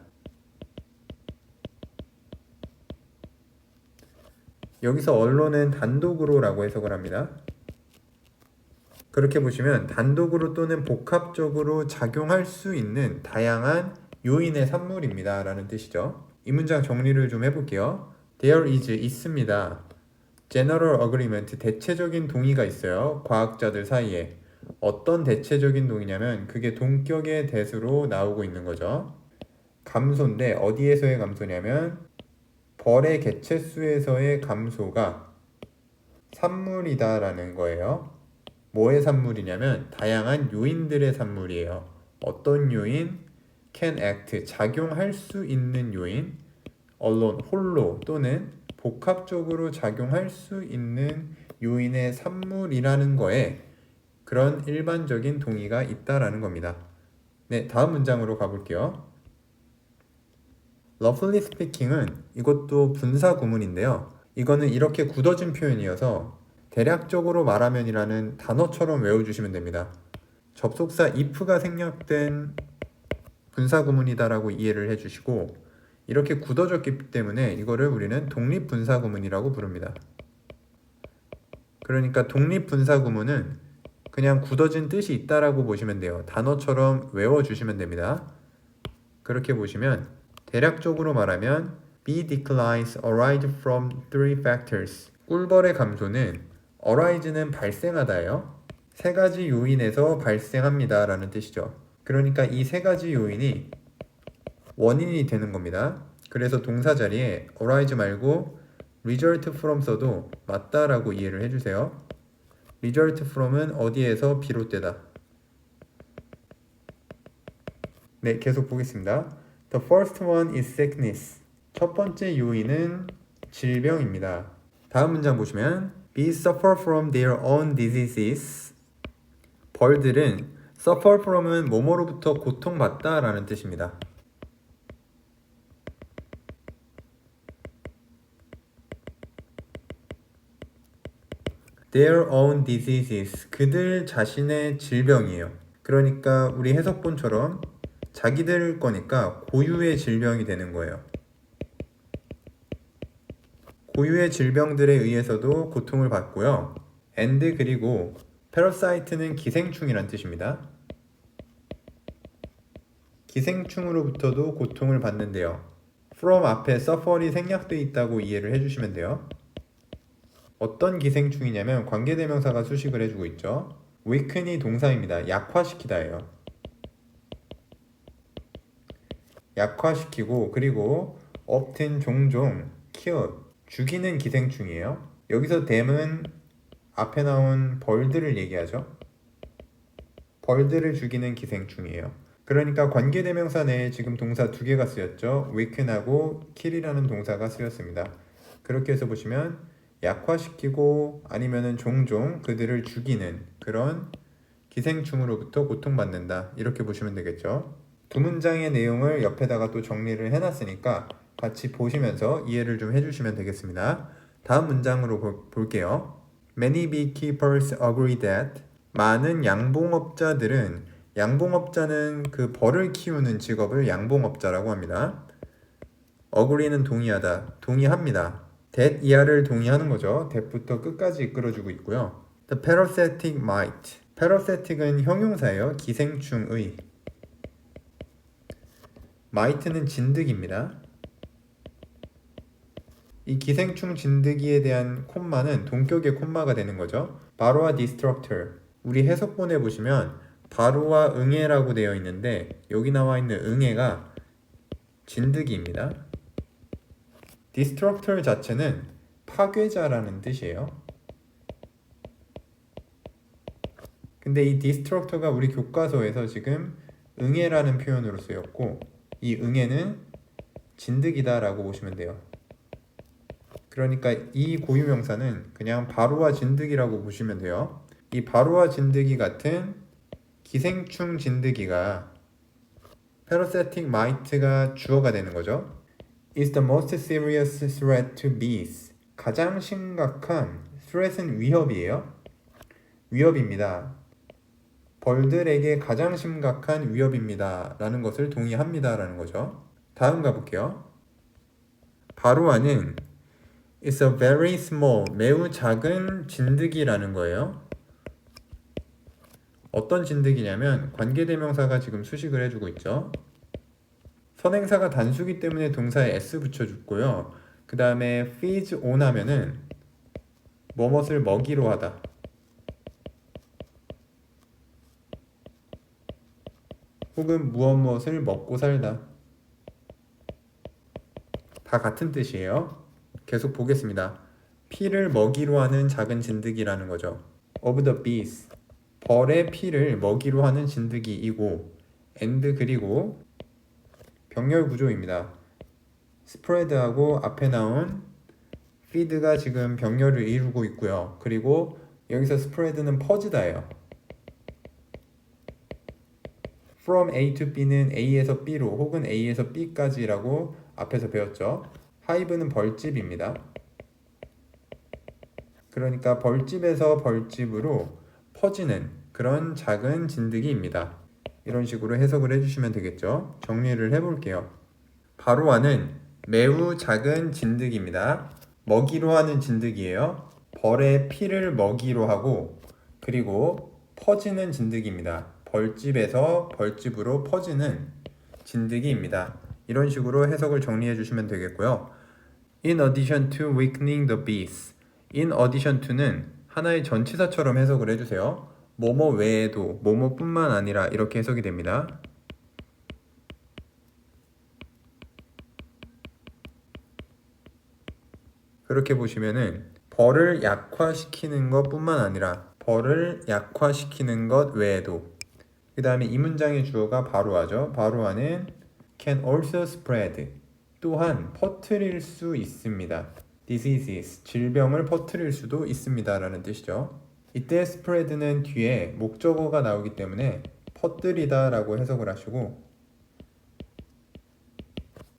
여기서 언론은 단독으로 라고 해석을 합니다. 그렇게 보시면 단독으로 또는 복합적으로 작용할 수 있는 다양한 요인의 산물입니다 라는 뜻이죠. 이 문장 정리를 좀 해볼게요. There is 있습니다. General agreement, 대체적인 동의가 있어요. 과학자들 사이에. 어떤 대체적인 동의냐면 그게 동격의 대수로 나오고 있는 거죠. 감소인데 어디에서의 감소냐면 벌의 개체수에서의 감소가 산물이다 라는 거예요. 뭐의 산물이냐면 다양한 요인들의 산물이에요. 어떤 요인? can act, 작용할 수 있는 요인. alone, 홀로 또는 복합적으로 작용할 수 있는 요인의 산물이라는 거에 그런 일반적인 동의가 있다라는 겁니다. 네, 다음 문장으로 가볼게요. roughly speaking은 이것도 분사 구문인데요. 이거는 이렇게 굳어진 표현이어서 대략적으로 말하면이라는 단어처럼 외워주시면 됩니다. 접속사 if가 생략된 분사 구문이다라고 이해를 해주시고 이렇게 굳어졌기 때문에 이거를 우리는 독립 분사 구문이라고 부릅니다. 그러니까 독립 분사 구문은 그냥 굳어진 뜻이 있다라고 보시면 돼요. 단어처럼 외워주시면 됩니다. 그렇게 보시면 대략적으로 말하면 B declines arise from three factors. 꿀벌의 감소는 arise는 발생하다예요. 세 가지 요인에서 발생합니다 라는 뜻이죠. 그러니까 이 세 가지 요인이 원인이 되는 겁니다. 그래서 동사 자리에 arise 말고 result from 써도 맞다라고 이해를 해주세요. result from은 어디에서 비롯되다. 네, 계속 보겠습니다. The first one is sickness. 첫 번째 요인은 질병입니다. 다음 문장 보시면 Bees suffer from their own diseases. 벌들은 suffer from은 뭐뭐로부터 고통받다 라는 뜻입니다. Their own diseases. 그들 자신의 질병이에요. 그러니까 우리 해석본처럼 자기들 거니까 고유의 질병이 되는 거예요. 고유의 질병들에 의해서도 고통을 받고요. and 그리고 parasite는 기생충이란 뜻입니다. 기생충으로부터도 고통을 받는데요. from 앞에 suffer이 생략되어 있다고 이해를 해주시면 돼요. 어떤 기생충이냐면 관계대명사가 수식을 해주고 있죠. weaken이 동사입니다. 약화시키다예요. 약화시키고 그리고 often 종종 kill 죽이는 기생충이에요. 여기서 them은 앞에 나온 벌들을 얘기하죠. 벌들을 죽이는 기생충이에요. 그러니까 관계대명사 내에 지금 동사 두 개가 쓰였죠. weaken하고 kill이라는 동사가 쓰였습니다. 그렇게 해서 보시면 약화시키고 아니면은 종종 그들을 죽이는 그런 기생충으로부터 고통받는다. 이렇게 보시면 되겠죠. 두 문장의 내용을 옆에다가 또 정리를 해놨으니까 같이 보시면서 이해를 좀 해주시면 되겠습니다. 다음 문장으로 볼게요. Many beekeepers agree that 많은 양봉업자들은 양봉업자는 그 벌을 키우는 직업을 양봉업자라고 합니다. agree는 동의하다, 동의합니다. that 이하를 동의하는 거죠. that부터 끝까지 이끌어주고 있고요. The parasitic might. parasitic은 형용사예요. 기생충의. might는 진드기입니다. 이 기생충 진드기에 대한 콤마는 동격의 콤마가 되는 거죠. 바로와 destructor. 우리 해석본에 보시면 바로와 응애라고 되어 있는데 여기 나와 있는 응애가 진드기입니다. destructor 자체는 파괴자라는 뜻이에요. 근데 이 destructor가 우리 교과서에서 지금 응애라는 표현으로 쓰였고 이 응애는 진드기다 라고 보시면 돼요. 그러니까 이 고유명사는 그냥 바로와 진드기라고 보시면 돼요. 이 바로와 진드기 같은 기생충 진드기가 parasitic might가 주어가 되는 거죠. is the most serious threat to bees. 가장 심각한 threat은 위협이에요. 위협입니다. 벌들에게 가장 심각한 위협입니다. 라는 것을 동의합니다. 라는 거죠. 다음 가볼게요. 바로와는 It's a very small, 매우 작은 진드기라는 거예요. 어떤 진드기냐면 관계대명사가 지금 수식을 해주고 있죠. 선행사가 단수기 때문에 동사에 s 붙여주고요. 그 다음에 feeds on 하면은 뭐뭇을 먹이로 하다. 혹은 무엇을 먹고 살다. 다 같은 뜻이에요. 계속 보겠습니다. 피를 먹이로 하는 작은 진드기라는 거죠. of the bees. 벌의 피를 먹이로 하는 진드기이고 and 그리고 병렬 구조입니다. spread하고 앞에 나온 feed가 지금 병렬을 이루고 있고요. 그리고 여기서 spread는 퍼지다예요. from A to B는 A에서 B로 혹은 A에서 B까지라고 앞에서 배웠죠. hive는 벌집입니다. 그러니까 벌집에서 벌집으로 퍼지는 그런 작은 진드기입니다. 이런 식으로 해석을 해주시면 되겠죠. 정리를 해볼게요. 바로와는 매우 작은 진드기입니다. 먹이로 하는 진드기예요. 벌의 피를 먹이로 하고 그리고 퍼지는 진드기입니다. 벌집에서 벌집으로 퍼지는 진드기입니다. 이런 식으로 해석을 정리해 주시면 되겠고요. In addition to weakening the bees. In addition to는 하나의 전치사처럼 해석을 해주세요. 뭐뭐 외에도, 뭐뭐뿐만 아니라 이렇게 해석이 됩니다. 그렇게 보시면은 벌을 약화시키는 것뿐만 아니라 벌을 약화시키는 것 외에도 그 다음에 이 문장의 주어가 바로하죠. 바로하는 can also spread 또한 퍼뜨릴 수 있습니다. diseases 질병을 퍼뜨릴 수도 있습니다 라는 뜻이죠. 이때 spread는 뒤에 목적어가 나오기 때문에 퍼뜨리다 라고 해석을 하시고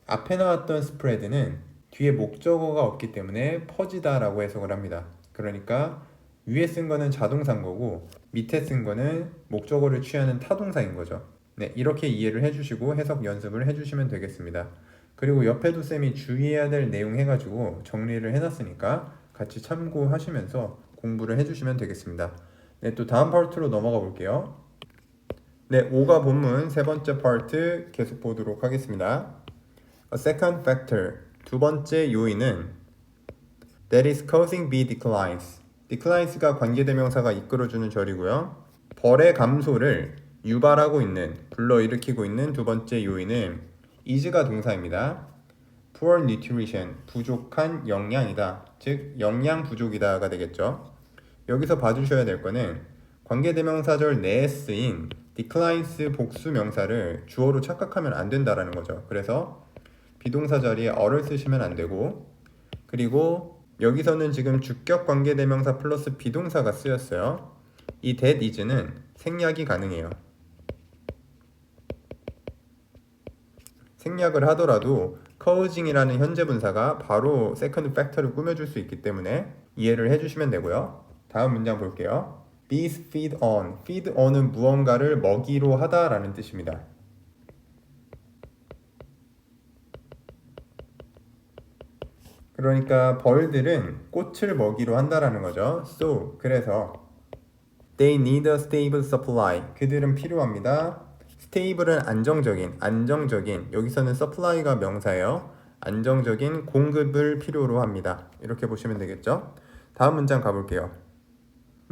앞에 나왔던 spread는 뒤에 목적어가 없기 때문에 퍼지다 라고 해석을 합니다. 그러니까 위에 쓴 거는 자동사인 거고 밑에 쓴 거는 목적어를 취하는 타동사인 거죠. 네, 이렇게 이해를 해주시고 해석 연습을 해주시면 되겠습니다. 그리고 옆에도 쌤이 주의해야 될 내용 해가지고 정리를 해놨으니까 같이 참고하시면서 공부를 해주시면 되겠습니다. 네, 또 다음 파트로 넘어가 볼게요. 네, 5가 본문 세 번째 파트 계속 보도록 하겠습니다. A second factor, 두 번째 요인은 that is causing bee declines. declines가 관계대명사가 이끌어주는 절이고요. 벌의 감소를 유발하고 있는, 불러일으키고 있는 두 번째 요인은 is가 동사입니다. poor nutrition, 부족한 영양이다. 즉 영양 부족이다가 되겠죠. 여기서 봐주셔야 될 거는 관계대명사절 내에 쓰인 declines 복수 명사를 주어로 착각하면 안 된다라는 거죠. 그래서 비동사 자리에 어를 쓰시면 안 되고 그리고 여기서는 지금 주격 관계대명사 플러스 비동사가 쓰였어요. 이 that is는 생략이 가능해요. 생략을 하더라도 causing이라는 현재 분사가 바로 second factor를 꾸며줄 수 있기 때문에 이해를 해주시면 되고요. 다음 문장 볼게요. Bees feed on. feed on은 무언가를 먹이로 하다라는 뜻입니다. 그러니까 벌들은 꽃을 먹이로 한다라는 거죠. So, 그래서 they need a stable supply. 그들은 필요합니다. stable은 안정적인. 여기서는 supply가 명사예요. 안정적인 공급을 필요로 합니다. 이렇게 보시면 되겠죠. 다음 문장 가볼게요.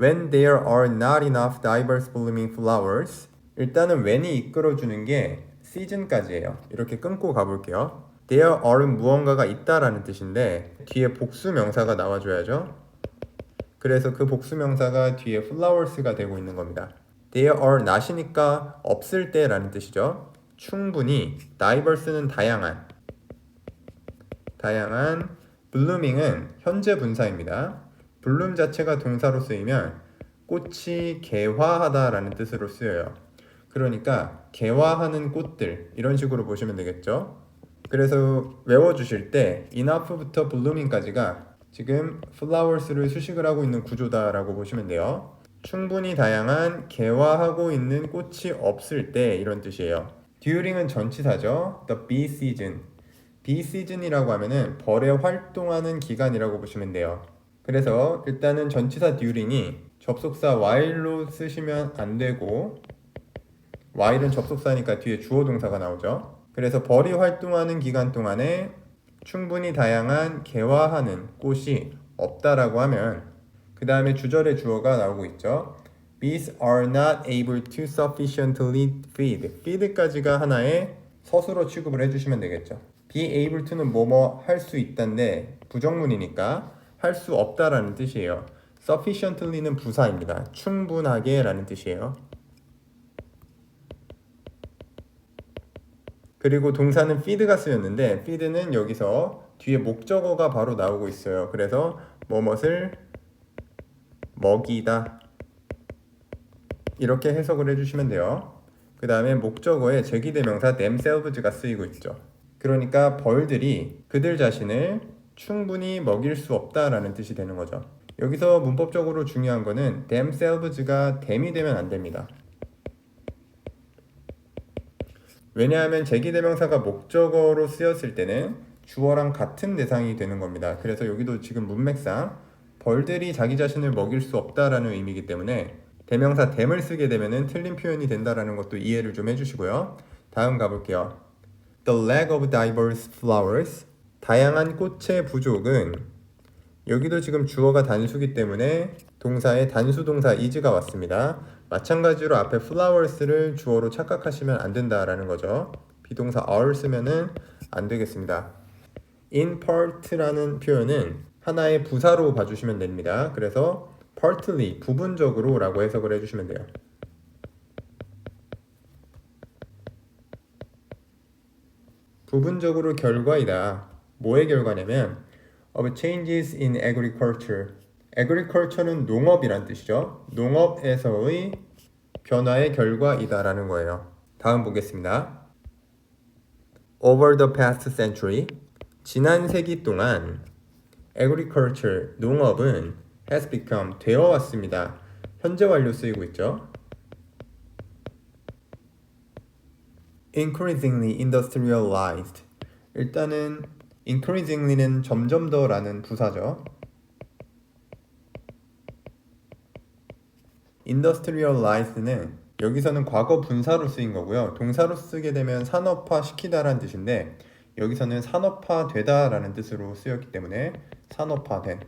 When there are not enough diverse blooming flowers. 일단은 when이 이끌어주는 게 season까지예요. 이렇게 끊고 가볼게요. There are는 무언가가 있다라는 뜻인데 뒤에 복수 명사가 나와줘야죠. 그래서 그 복수 명사가 뒤에 flowers가 되고 있는 겁니다. There are not이니까 없을 때라는 뜻이죠. 충분히 diverse는 다양한 blooming은 현재 분사입니다. bloom 자체가 동사로 쓰이면 꽃이 개화하다라는 뜻으로 쓰여요. 그러니까 개화하는 꽃들 이런 식으로 보시면 되겠죠. 그래서 외워주실 때 enough부터 blooming까지가 지금 flowers를 수식을 하고 있는 구조다라고 보시면 돼요. 충분히 다양한 개화하고 있는 꽃이 없을 때 이런 뜻이에요. during은 전치사죠. The bee season. bee season이라고 하면은 벌의 활동하는 기간이라고 보시면 돼요. 그래서 일단은 전치사 during이 접속사 while로 쓰시면 안 되고 while은 접속사니까 뒤에 주어 동사가 나오죠. 그래서 벌이 활동하는 기간 동안에 충분히 다양한 개화하는 꽃이 없다라고 하면 그 다음에 주절의 주어가 나오고 있죠. Bees are not able to sufficiently feed. feed까지가 하나의 서술어 취급을 해주시면 되겠죠. be able to는 뭐뭐 할 수 있다인데 부정문이니까 할 수 없다라는 뜻이에요. sufficiently는 부사입니다. 충분하게 라는 뜻이에요. 그리고 동사는 feed가 쓰였는데 feed는 여기서 뒤에 목적어가 바로 나오고 있어요. 그래서 뭐뭇을 먹이다 이렇게 해석을 해주시면 돼요. 그 다음에 목적어에 제기대명사 themselves가 쓰이고 있죠. 그러니까 벌들이 그들 자신을 충분히 먹일 수 없다라는 뜻이 되는 거죠. 여기서 문법적으로 중요한 거는 themselves가 them이 되면 안 됩니다. 왜냐하면 제기대명사가 목적어로 쓰였을 때는 주어랑 같은 대상이 되는 겁니다. 그래서 여기도 지금 문맥상 벌들이 자기 자신을 먹일 수 없다라는 의미이기 때문에 대명사 them을 쓰게 되면 틀린 표현이 된다라는 것도 이해를 좀 해주시고요. 다음 가볼게요. The lack of diverse flowers, 다양한 꽃의 부족은, 여기도 지금 주어가 단수기 때문에 동사에 단수 동사 is가 왔습니다. 마찬가지로 앞에 flowers를 주어로 착각하시면 안 된다라는 거죠. 비동사 are 쓰면은 안 되겠습니다. in part라는 표현은 하나의 부사로 봐주시면 됩니다. 그래서 partly, 부분적으로 라고 해석을 해주시면 돼요. 부분적으로 결과이다. 뭐의 결과냐면 of changes in agriculture. agriculture는 농업이란 뜻이죠. 농업에서의 변화의 결과이다 라는 거예요. 다음 보겠습니다. Over the past century, 지난 세기 동안 agriculture, 농업은 has become, 되어왔습니다. 현재 완료 쓰이고 있죠. increasingly industrialized. 일단은 increasingly는 점점 더라는 부사죠. industrialized는 여기서는 과거 분사로 쓰인 거고요. 동사로 쓰게 되면 산업화 시키다라는 뜻인데 여기서는 산업화 되다라는 뜻으로 쓰였기 때문에 산업화된.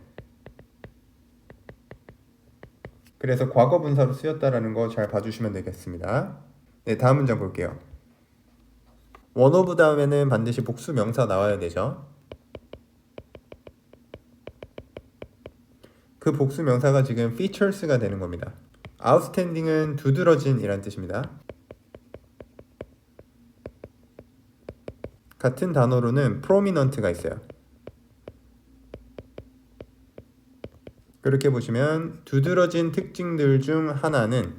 그래서 과거 분사로 쓰였다라는 거 잘 봐주시면 되겠습니다. 네, 다음 문장 볼게요. one of 다음에는 반드시 복수 명사 나와야 되죠. 그 복수 명사가 지금 features가 되는 겁니다. outstanding은 두드러진 이란 뜻입니다. 같은 단어로는 prominent가 있어요. 그렇게 보시면 두드러진 특징들 중 하나는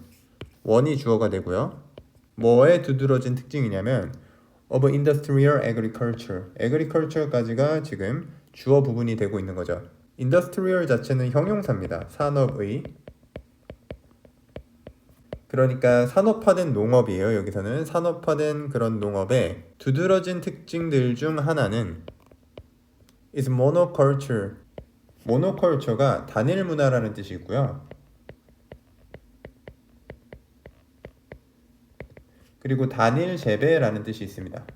one이 주어가 되고요. 뭐의 두드러진 특징이냐면 of industrial agriculture, agriculture까지가 지금 주어 부분이 되고 있는 거죠. industrial 자체는 형용사입니다. 산업의. 그러니까 산업화된 농업이에요. 여기서는 산업화된 그런 농업의 두드러진 특징들 중 하나는 is monoculture. monoculture가 단일 문화라는 뜻이 있고요. 그리고 단일 재배라는 뜻이 있습니다.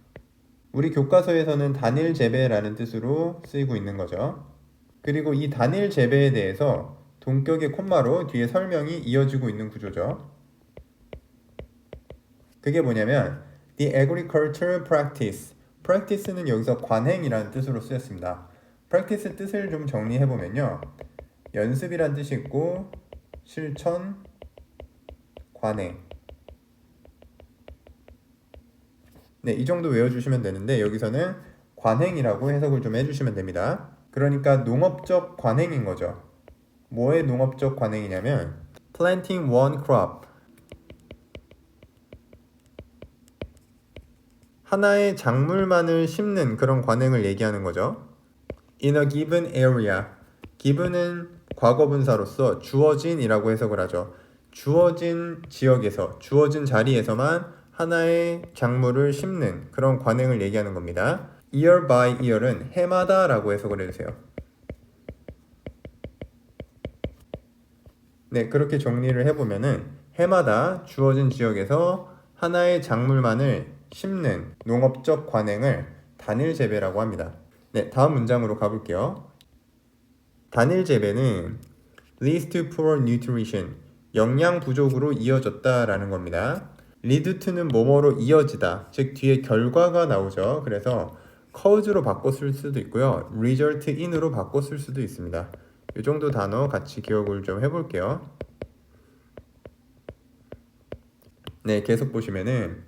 우리 교과서에서는 단일 재배라는 뜻으로 쓰이고 있는 거죠. 그리고 이 단일 재배에 대해서 동격의 콤마로 뒤에 설명이 이어지고 있는 구조죠. 그게 뭐냐면 the agriculture practice. practice는 여기서 관행이라는 뜻으로 쓰였습니다. practice 뜻을 좀 정리해보면요. 연습이란 뜻이 있고 실천, 관행. 네, 이 정도 외워주시면 되는데 여기서는 관행이라고 해석을 좀 해주시면 됩니다. 그러니까 농업적 관행인 거죠. 뭐의 농업적 관행이냐면 planting one crop. 하나의 작물만을 심는 그런 관행을 얘기하는 거죠. In a given area. given은 과거분사로서 주어진이라고 해석을 하죠. 주어진 지역에서, 주어진 자리에서만 하나의 작물을 심는 그런 관행을 얘기하는 겁니다. year by year은 해마다 라고 해석을 해주세요. 네, 그렇게 정리를 해보면은 해마다 주어진 지역에서 하나의 작물만을 심는 농업적 관행을 단일 재배라고 합니다. 네, 다음 문장으로 가볼게요. 단일 재배는 leads to poor nutrition, 영양 부족으로 이어졌다라는 겁니다. lead to는 뭐뭐로 이어지다, 즉 뒤에 결과가 나오죠. 그래서 cause로 바꿔 쓸 수도 있고요. result in으로 바꿔 쓸 수도 있습니다. 이 정도 단어 같이 기억을 좀 해볼게요. 네, 계속 보시면은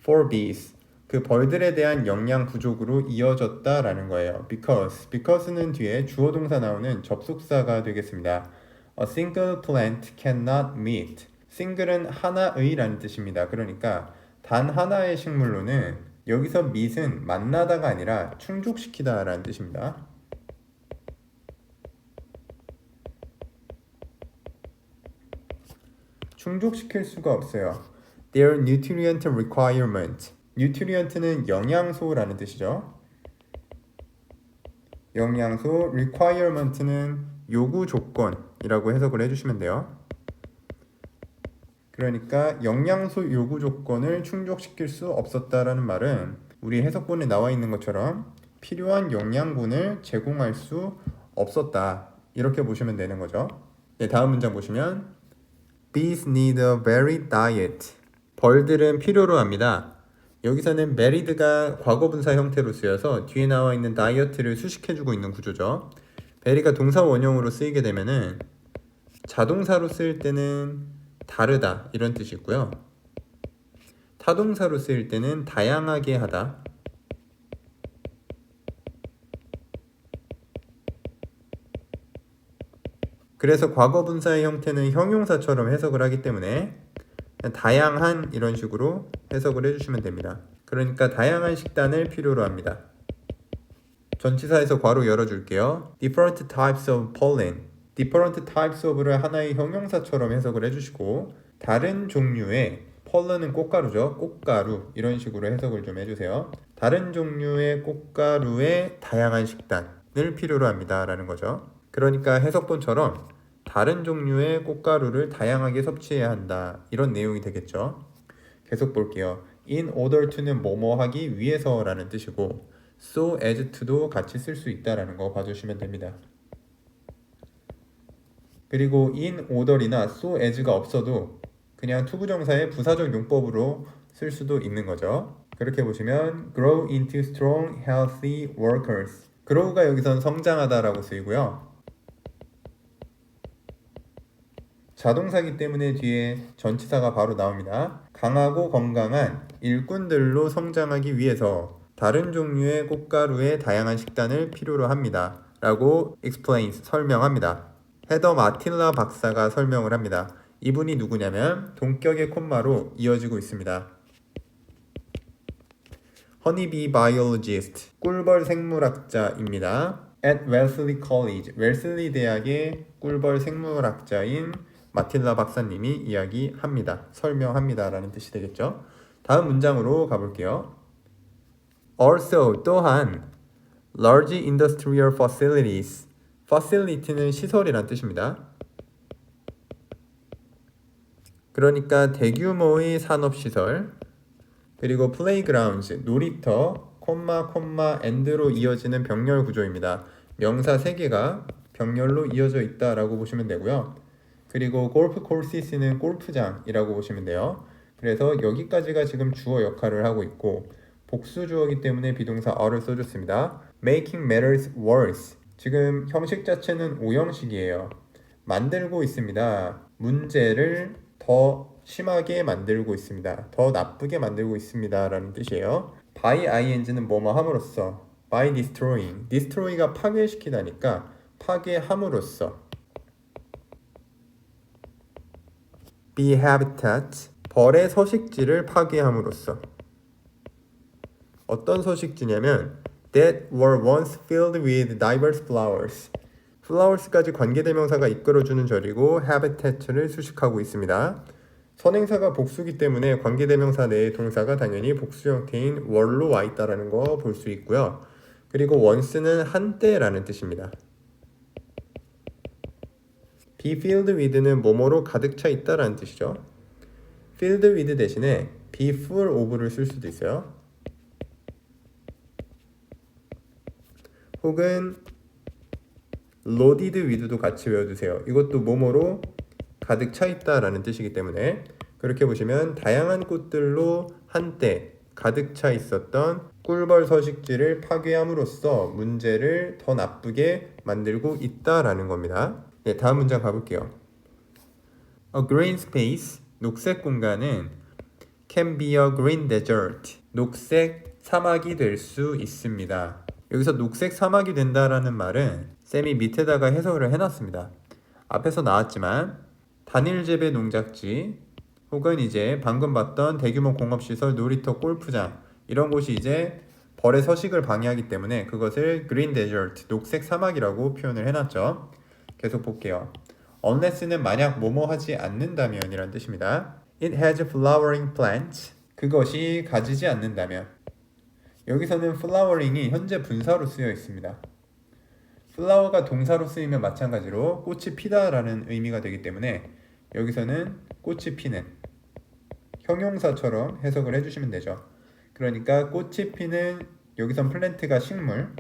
for bees, 그 벌들에 대한 영양 부족으로 이어졌다라는 거예요. Because는 뒤에 주어 동사 나오는 접속사가 되겠습니다. A single plant cannot meet. single은 하나의라는 뜻입니다. 그러니까 단 하나의 식물로는 여기서 meet은 만나다가 아니라 충족시키다라는 뜻입니다. 충족시킬 수가 없어요. Their nutrient requirement. nutrient는 영양소라는 뜻이죠. 영양소, requirement는 요구 조건이라고 해석을 해주시면 돼요. 그러니까 영양소 요구 조건을 충족시킬 수 없었다라는 말은 우리 해석본에 나와 있는 것처럼 필요한 영양분을 제공할 수 없었다. 이렇게 보시면 되는 거죠. 네, 다음 문장 보시면 Bees need a varied diet. 벌들은 필요로 합니다. 여기서는 베리드가 과거분사 형태로 쓰여서 뒤에 나와 있는 다이어트를 수식해주고 있는 구조죠. 베리가 동사 원형으로 쓰이게 되면은 자동사로 쓰일 때는 다르다 이런 뜻이 있고요. 타동사로 쓰일 때는 다양하게 하다. 그래서 과거분사의 형태는 형용사처럼 해석을 하기 때문에 다양한 이런 식으로 해석을 해주시면 됩니다. 그러니까 다양한 식단을 필요로 합니다. 전치사에서 괄호 열어줄게요. Different types of pollen. Different types of를 하나의 형용사처럼 해석을 해주시고 다른 종류의 pollen은 꽃가루죠. 꽃가루 이런 식으로 해석을 좀 해주세요. 다른 종류의 꽃가루의 다양한 식단을 필요로 합니다 라는 거죠. 그러니까 해석본처럼 다른 종류의 꽃가루를 다양하게 섭취해야 한다 이런 내용이 되겠죠. 계속 볼게요. In order to는 뭐뭐 하기 위해서 라는 뜻이고 so as to도 같이 쓸 수 있다라는 거 봐주시면 됩니다. 그리고 in order이나 so as가 없어도 그냥 투부정사의 부사적 용법으로 쓸 수도 있는 거죠. 그렇게 보시면 grow into strong, healthy workers. grow가 여기선 성장하다라고 쓰이고요. 자동사기 때문에 뒤에 전치사가 바로 나옵니다. 강하고 건강한 일꾼들로 성장하기 위해서 다른 종류의 꽃가루의 다양한 식단을 필요로 합니다. 라고 explains, 설명합니다. 헤더 마틸라 박사가 설명을 합니다. 이분이 누구냐면 동격의 콤마로 이어지고 있습니다. Honeybee biologist, 꿀벌 생물학자입니다. At Wellesley College, 웰슬리 대학의 꿀벌 생물학자인 마틸라 박사님이 이야기합니다. 설명합니다 라는 뜻이 되겠죠. 다음 문장으로 가볼게요. Also, 또한 large industrial facilities. facility는 시설이란 뜻입니다. 그러니까 대규모의 산업시설, 그리고 playgrounds, 놀이터, end로 이어지는 병렬 구조입니다. 명사 3개가 병렬로 이어져 있다라고 보시면 되고요. 그리고 골프 코스는 골프장이라고 보시면 돼요. 그래서 여기까지가 지금 주어 역할을 하고 있고 복수 주어이기 때문에 비동사 are를 써줬습니다. Making matters worse. 지금 형식 자체는 5형식이에요. 만들고 있습니다. 문제를 더 심하게 만들고 있습니다. 더 나쁘게 만들고 있습니다 라는 뜻이에요. by ing는 뭐뭐 함으로써, by destroying. destroy가 파괴시키다니까 파괴함으로써. be habitat, 벌의 서식지를 파괴함으로써. 어떤 서식지냐면 that were once filled with diverse flowers. flowers까지 관계대명사가 이끌어주는 절이고 habitat를 수식하고 있습니다. 선행사가 복수기 때문에 관계대명사 내의 동사가 당연히 복수 형태인 were로 와 있다는 거 볼 수 있고요. 그리고 once는 한때라는 뜻입니다. be filled with는 뭐뭐로 가득 차 있다라는 뜻이죠. filled with 대신에 be full of를 쓸 수도 있어요. 혹은 loaded with도 같이 외워두세요. 이것도 뭐뭐로 가득 차 있다라는 뜻이기 때문에 그렇게 보시면 다양한 꽃들로 한때 가득 차 있었던 꿀벌 서식지를 파괴함으로써 문제를 더 나쁘게 만들고 있다라는 겁니다. 네, 다음 문장 가볼게요. A green space, 녹색 공간은 can be a green desert. 녹색 사막이 될 수 있습니다. 여기서 녹색 사막이 된다라는 말은 쌤이 밑에다가 해석을 해놨습니다. 앞에서 나왔지만 단일 재배 농작지 혹은 이제 방금 봤던 대규모 공업시설, 놀이터, 골프장 이런 곳이 이제 벌의 서식을 방해하기 때문에 그것을 green desert, 녹색 사막이라고 표현을 해놨죠. 계속 볼게요. unless는 만약 뭐뭐 하지 않는다면 이란 뜻입니다. It has flowering plants. 그것이 가지지 않는다면. 여기서는 flowering이 현재 분사로 쓰여 있습니다. flower가 동사로 쓰이면 마찬가지로 꽃이 피다라는 의미가 되기 때문에 여기서는 꽃이 피는 형용사처럼 해석을 해주시면 되죠. 그러니까 꽃이 피는 여기선 플랜트가 식물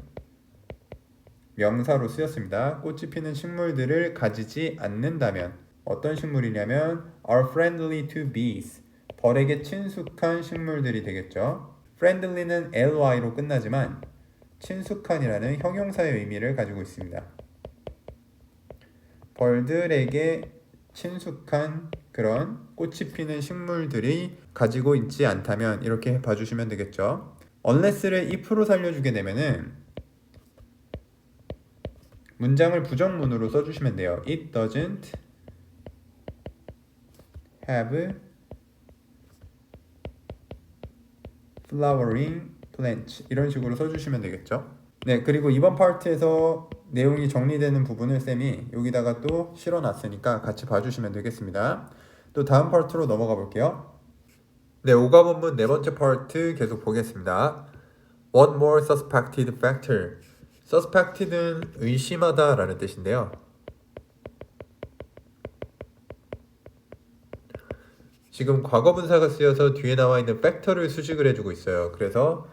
명사로 쓰였습니다. 꽃이 피는 식물들을 가지지 않는다면 어떤 식물이냐면 are friendly to bees 벌에게 친숙한 식물들이 되겠죠. friendly는 ly로 끝나지만 친숙한이라는 형용사의 의미를 가지고 있습니다. 벌들에게 친숙한 그런 꽃이 피는 식물들이 가지고 있지 않다면 이렇게 봐주시면 되겠죠. unless를 if로 살려주게 되면은 문장을 부정문으로 써주시면 돼요. It doesn't have flowering plants 이런 식으로 써주시면 되겠죠. 네, 그리고 이번 파트에서 내용이 정리되는 부분을 쌤이 여기다가 또 실어놨으니까 같이 봐주시면 되겠습니다. 또 다음 파트로 넘어가 볼게요. 네, 오가본문 네 번째 파트 계속 보겠습니다. One more suspected factor. suspected는 의심하다 라는 뜻인데요. 지금 과거분사가 쓰여서 뒤에 나와 있는 factor를 수식을 해주고 있어요. 그래서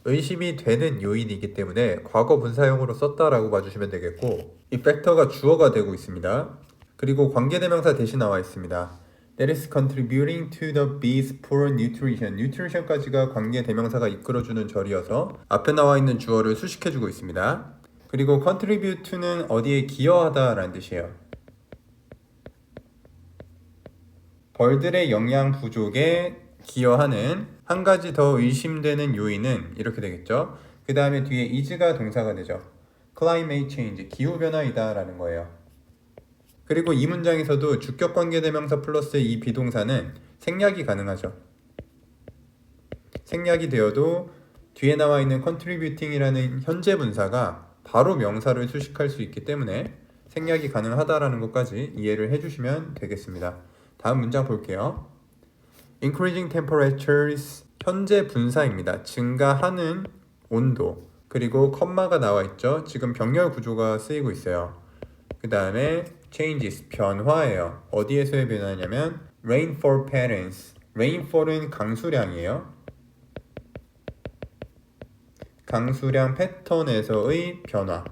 의심이 되는 요인이기 때문에 과거분사형으로 썼다라고 봐주시면 되겠고 이 factor가 주어가 되고 있습니다. 그리고 관계대명사 대신 나와 있습니다. That is contributing to the bee's poor nutrition. nutrition까지가 관계대명사가 이끌어주는 절이어서 앞에 나와 있는 주어를 수식해주고 있습니다. 그리고 contribute to는 어디에 기여하다 라는 뜻이에요. 벌들의 영양 부족에 기여하는 한 가지 더 의심되는 요인은 이렇게 되겠죠. 그 다음에 뒤에 is가 동사가 되죠. climate change, 기후변화이다 라는 거예요. 그리고 이 문장에서도 주격관계대명사 플러스 이 비동사는 생략이 가능하죠. 생략이 되어도 뒤에 나와 있는 contributing이라는 현재 분사가 바로 명사를 수식할 수 있기 때문에 생략이 가능하다라는 것까지 이해를 해주시면 되겠습니다. 다음 문장 볼게요. Increasing temperatures 현재 분사입니다. 증가하는 온도 그리고 컴마가 나와 있죠. 지금 병렬 구조가 쓰이고 있어요. 그 다음에 changes 변화예요. 어디에서의 변화냐면 rainfall patterns. rainfall은 강수량이에요. 강수량 패턴에서의 변화.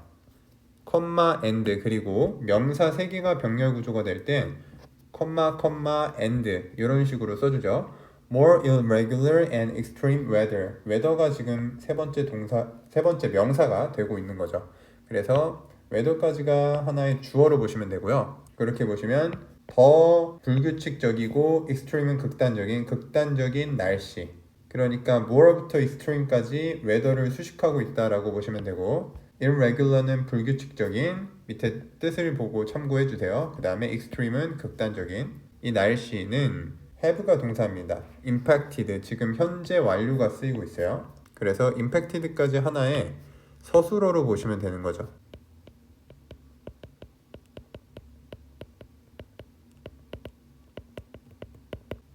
컴마 and 그리고 명사 3개가 병렬 구조가 될 땐 컴마 and 이런 식으로 써주죠. More irregular and extreme weather. weather가 지금 세 번째 명사가 되고 있는 거죠. 그래서 weather까지가 하나의 주어로 보시면 되고요. 그렇게 보시면 더 불규칙적이고 extreme은 극단적인 날씨. 그러니까 more부터 extreme까지 weather를 수식하고 있다라고 보시면 되고 irregular는 불규칙적인 밑에 뜻을 보고 참고해 주세요. 그 다음에 extreme은 극단적인 이 날씨는 have가 동사입니다. impacted 지금 현재 완료가 쓰이고 있어요. 그래서 impacted까지 하나의 서술어로 보시면 되는 거죠.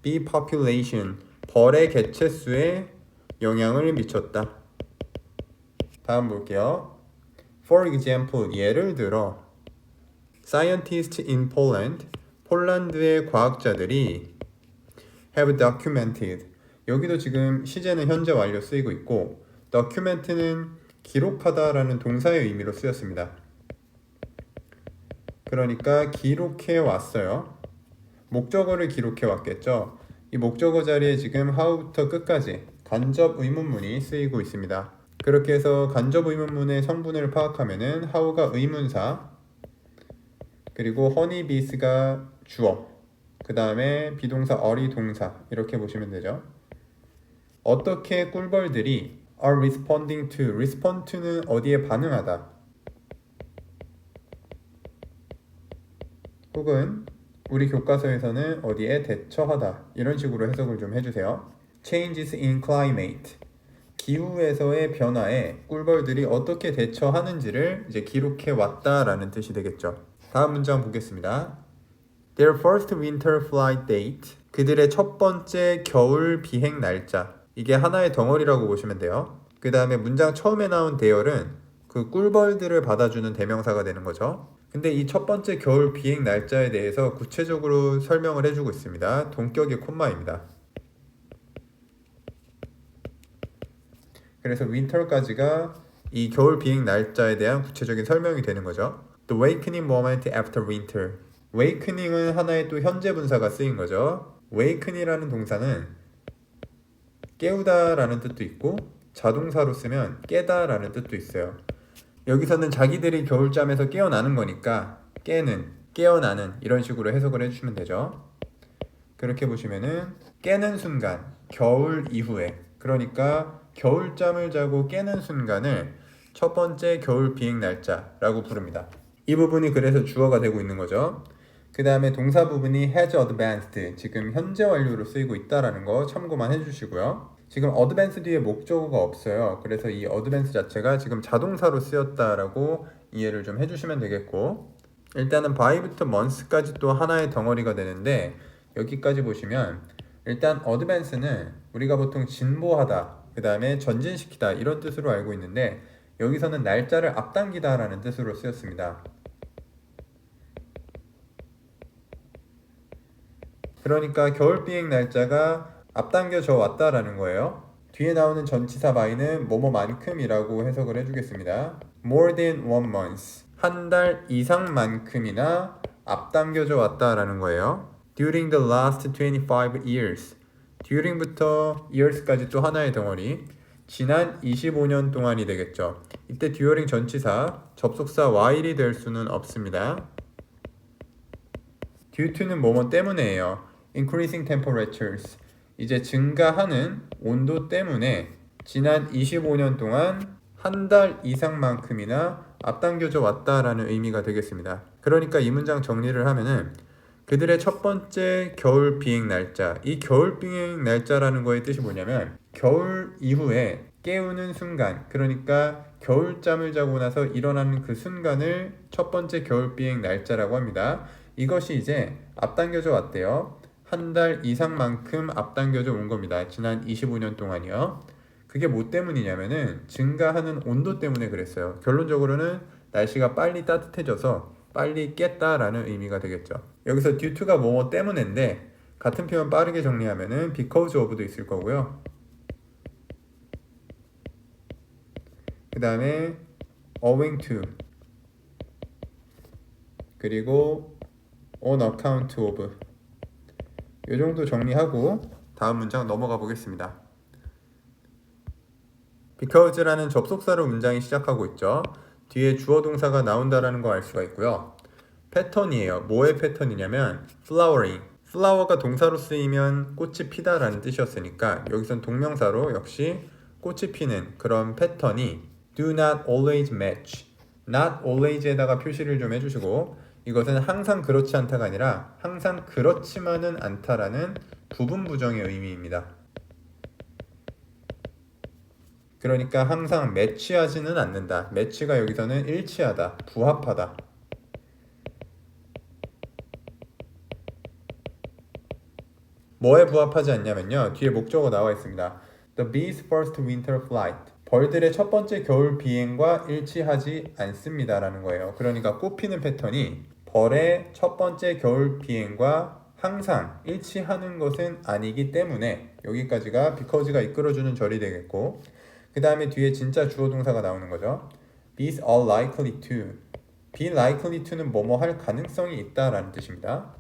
bee population 벌의 개체수에 영향을 미쳤다. 다음 볼게요. For example, 예를 들어 Scientists in Poland, 폴란드의 과학자들이 have documented 여기도 지금 시제는 현재 완료 쓰이고 있고 document는 기록하다라는 동사의 의미로 쓰였습니다. 그러니까 기록해 왔어요. 목적어를 기록해 왔겠죠. 이 목적어 자리에 지금 how부터 끝까지 간접 의문문이 쓰이고 있습니다. 그렇게 해서 간접 의문문의 성분을 파악하면은 how가 의문사 그리고 honeybees가 주어 그 다음에 비동사 어리 동사 이렇게 보시면 되죠. 어떻게 꿀벌들이 are responding to, respond to는 어디에 반응하다 혹은 우리 교과서에서는 어디에 대처하다 이런 식으로 해석을 좀 해주세요. Changes in climate, 기후에서의 변화에 꿀벌들이 어떻게 대처하는지를 이제 기록해 왔다라는 뜻이 되겠죠. 다음 문장 보겠습니다. Their first winter flight date, 그들의 첫 번째 겨울 비행 날짜. 이게 하나의 덩어리라고 보시면 돼요. 그 다음에 문장 처음에 나온 there은 그 꿀벌들을 받아주는 대명사가 되는 거죠. 근데 이 첫 번째 겨울 비행 날짜에 대해서 구체적으로 설명을 해주고 있습니다. 동격의 콤마입니다. 그래서 winter까지가 이 겨울 비행 날짜에 대한 구체적인 설명이 되는 거죠. The awakening moment after winter. awakening은 하나의 또 현재 분사가 쓰인 거죠. awaken이라는 동사는 깨우다라는 뜻도 있고 자동사로 쓰면 깨다라는 뜻도 있어요. 여기서는 자기들이 겨울잠에서 깨어나는 거니까 깨는, 깨어나는 이런 식으로 해석을 해주시면 되죠. 그렇게 보시면은 깨는 순간, 겨울 이후에, 그러니까 겨울잠을 자고 깨는 순간을 첫 번째 겨울 비행 날짜라고 부릅니다. 이 부분이 그래서 주어가 되고 있는 거죠. 그 다음에 동사 부분이 has advanced, 지금 현재 완료로 쓰이고 있다라는 거 참고만 해주시고요. 지금 advance 뒤에 목적어가 없어요. 그래서 이 advance 자체가 지금 자동사로 쓰였다라고 이해를 좀 해주시면 되겠고, 일단은 by부터 month까지 또 하나의 덩어리가 되는데 여기까지 보시면 일단 advance는 우리가 보통 진보하다, 그 다음에 전진시키다 이런 뜻으로 알고 있는데 여기서는 날짜를 앞당기다 라는 뜻으로 쓰였습니다. 그러니까 겨울 비행 날짜가 앞당겨져 왔다라는 거예요. 뒤에 나오는 전치사 by는 뭐뭐만큼이라고 해석을 해주겠습니다. More than one month, 한 달 이상만큼이나 앞당겨져 왔다라는 거예요. During the last 25 years, during부터 years까지 또 하나의 덩어리, 지난 25년 동안이 되겠죠. 이때 during 전치사, 접속사 while이 될 수는 없습니다. due to는 뭐뭐 때문에예요. increasing temperatures, 이제 증가하는 온도 때문에 지난 25년 동안 한 달 이상만큼이나 앞당겨져 왔다라는 의미가 되겠습니다. 그러니까 이 문장 정리를 하면은 그들의 첫 번째 겨울 비행 날짜, 이 겨울 비행 날짜라는 거의 뜻이 뭐냐면 겨울 이후에 깨우는 순간, 그러니까 겨울잠을 자고 나서 일어나는 그 순간을 첫 번째 겨울 비행 날짜라고 합니다. 이것이 이제 앞당겨져 왔대요. 한 달 이상만큼 앞당겨져 온 겁니다. 지난 25년 동안이요. 그게 뭐 때문이냐면은 증가하는 온도 때문에 그랬어요. 결론적으로는 날씨가 빨리 따뜻해져서 빨리 깼다라는 의미가 되겠죠. 여기서 due to가 뭐뭐 때문인데 같은 표현 빠르게 정리하면은 because of도 있을 거고요. 그 다음에 owing to, 그리고 on account of, 이 정도 정리하고 다음 문장 넘어가 보겠습니다. because라는 접속사로 문장이 시작하고 있죠. 뒤에 주어 동사가 나온다라는 거 알 수가 있고요. 패턴이에요. 뭐의 패턴이냐면 flowering. flower가 동사로 쓰이면 꽃이 피다라는 뜻이었으니까 여기선 동명사로 역시 꽃이 피는 그런 패턴이 do not always match, not always에다가 표시를 좀 해주시고, 이것은 항상 그렇지 않다가 아니라 항상 그렇지만은 않다라는 부분 부정의 의미입니다. 그러니까 항상 매치하지는 않는다. 매치가 여기서는 일치하다, 부합하다. 뭐에 부합하지 않냐면요, 뒤에 목적어 나와 있습니다. The bee's first winter flight, 벌들의 첫 번째 겨울 비행과 일치하지 않습니다 라는 거예요. 그러니까 꽃피는 패턴이 벌의 첫 번째 겨울 비행과 항상 일치하는 것은 아니기 때문에 여기까지가 because가 이끌어주는 절이 되겠고, 그 다음에 뒤에 진짜 주어 동사가 나오는 거죠. be are likely to, be likely to는 뭐뭐 할 가능성이 있다라는 뜻입니다.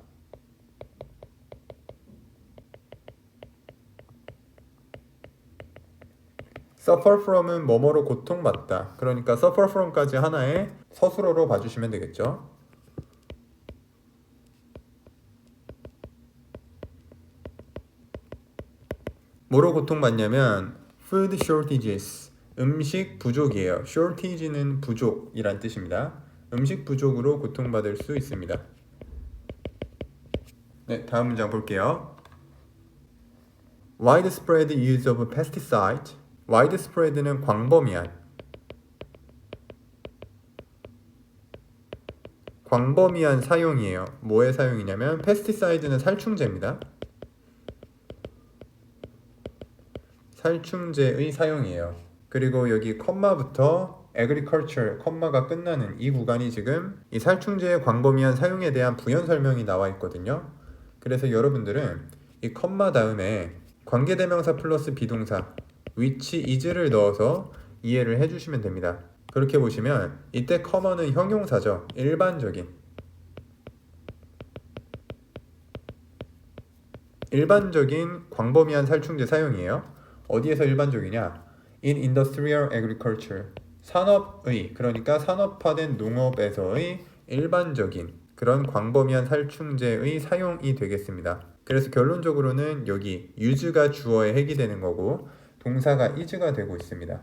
suffer from은 뭐뭐로 고통받다, 그러니까 suffer from까지 하나의 서술어로 봐주시면 되겠죠. 뭐로 고통받냐면 food shortages, 음식 부족이에요. shortage는 부족이란 뜻입니다. 음식 부족으로 고통받을 수 있습니다. 네, 다음 문장 볼게요. widespread use of pesticide. widespread는 광범위한 사용이에요. 뭐의 사용이냐면 pesticide는 살충제입니다. 살충제의 사용이에요. 그리고 여기 컴마부터 agriculture, 컴마가 끝나는 이 구간이 지금 이 살충제의 광범위한 사용에 대한 부연 설명이 나와 있거든요. 그래서 여러분들은 이 컴마 다음에 관계대명사 플러스 비동사 which is를 넣어서 이해를 해주시면 됩니다. 그렇게 보시면 이때 커머는 형용사죠. 일반적인 광범위한 살충제 사용이에요. 어디에서 일반적이냐? In industrial agriculture. 산업의, 그러니까 산업화된 농업에서의 일반적인 그런 광범위한 살충제의 사용이 되겠습니다. 그래서 결론적으로는 여기 use가 주어의 핵이 되는 거고 동사가 is가 되고 있습니다.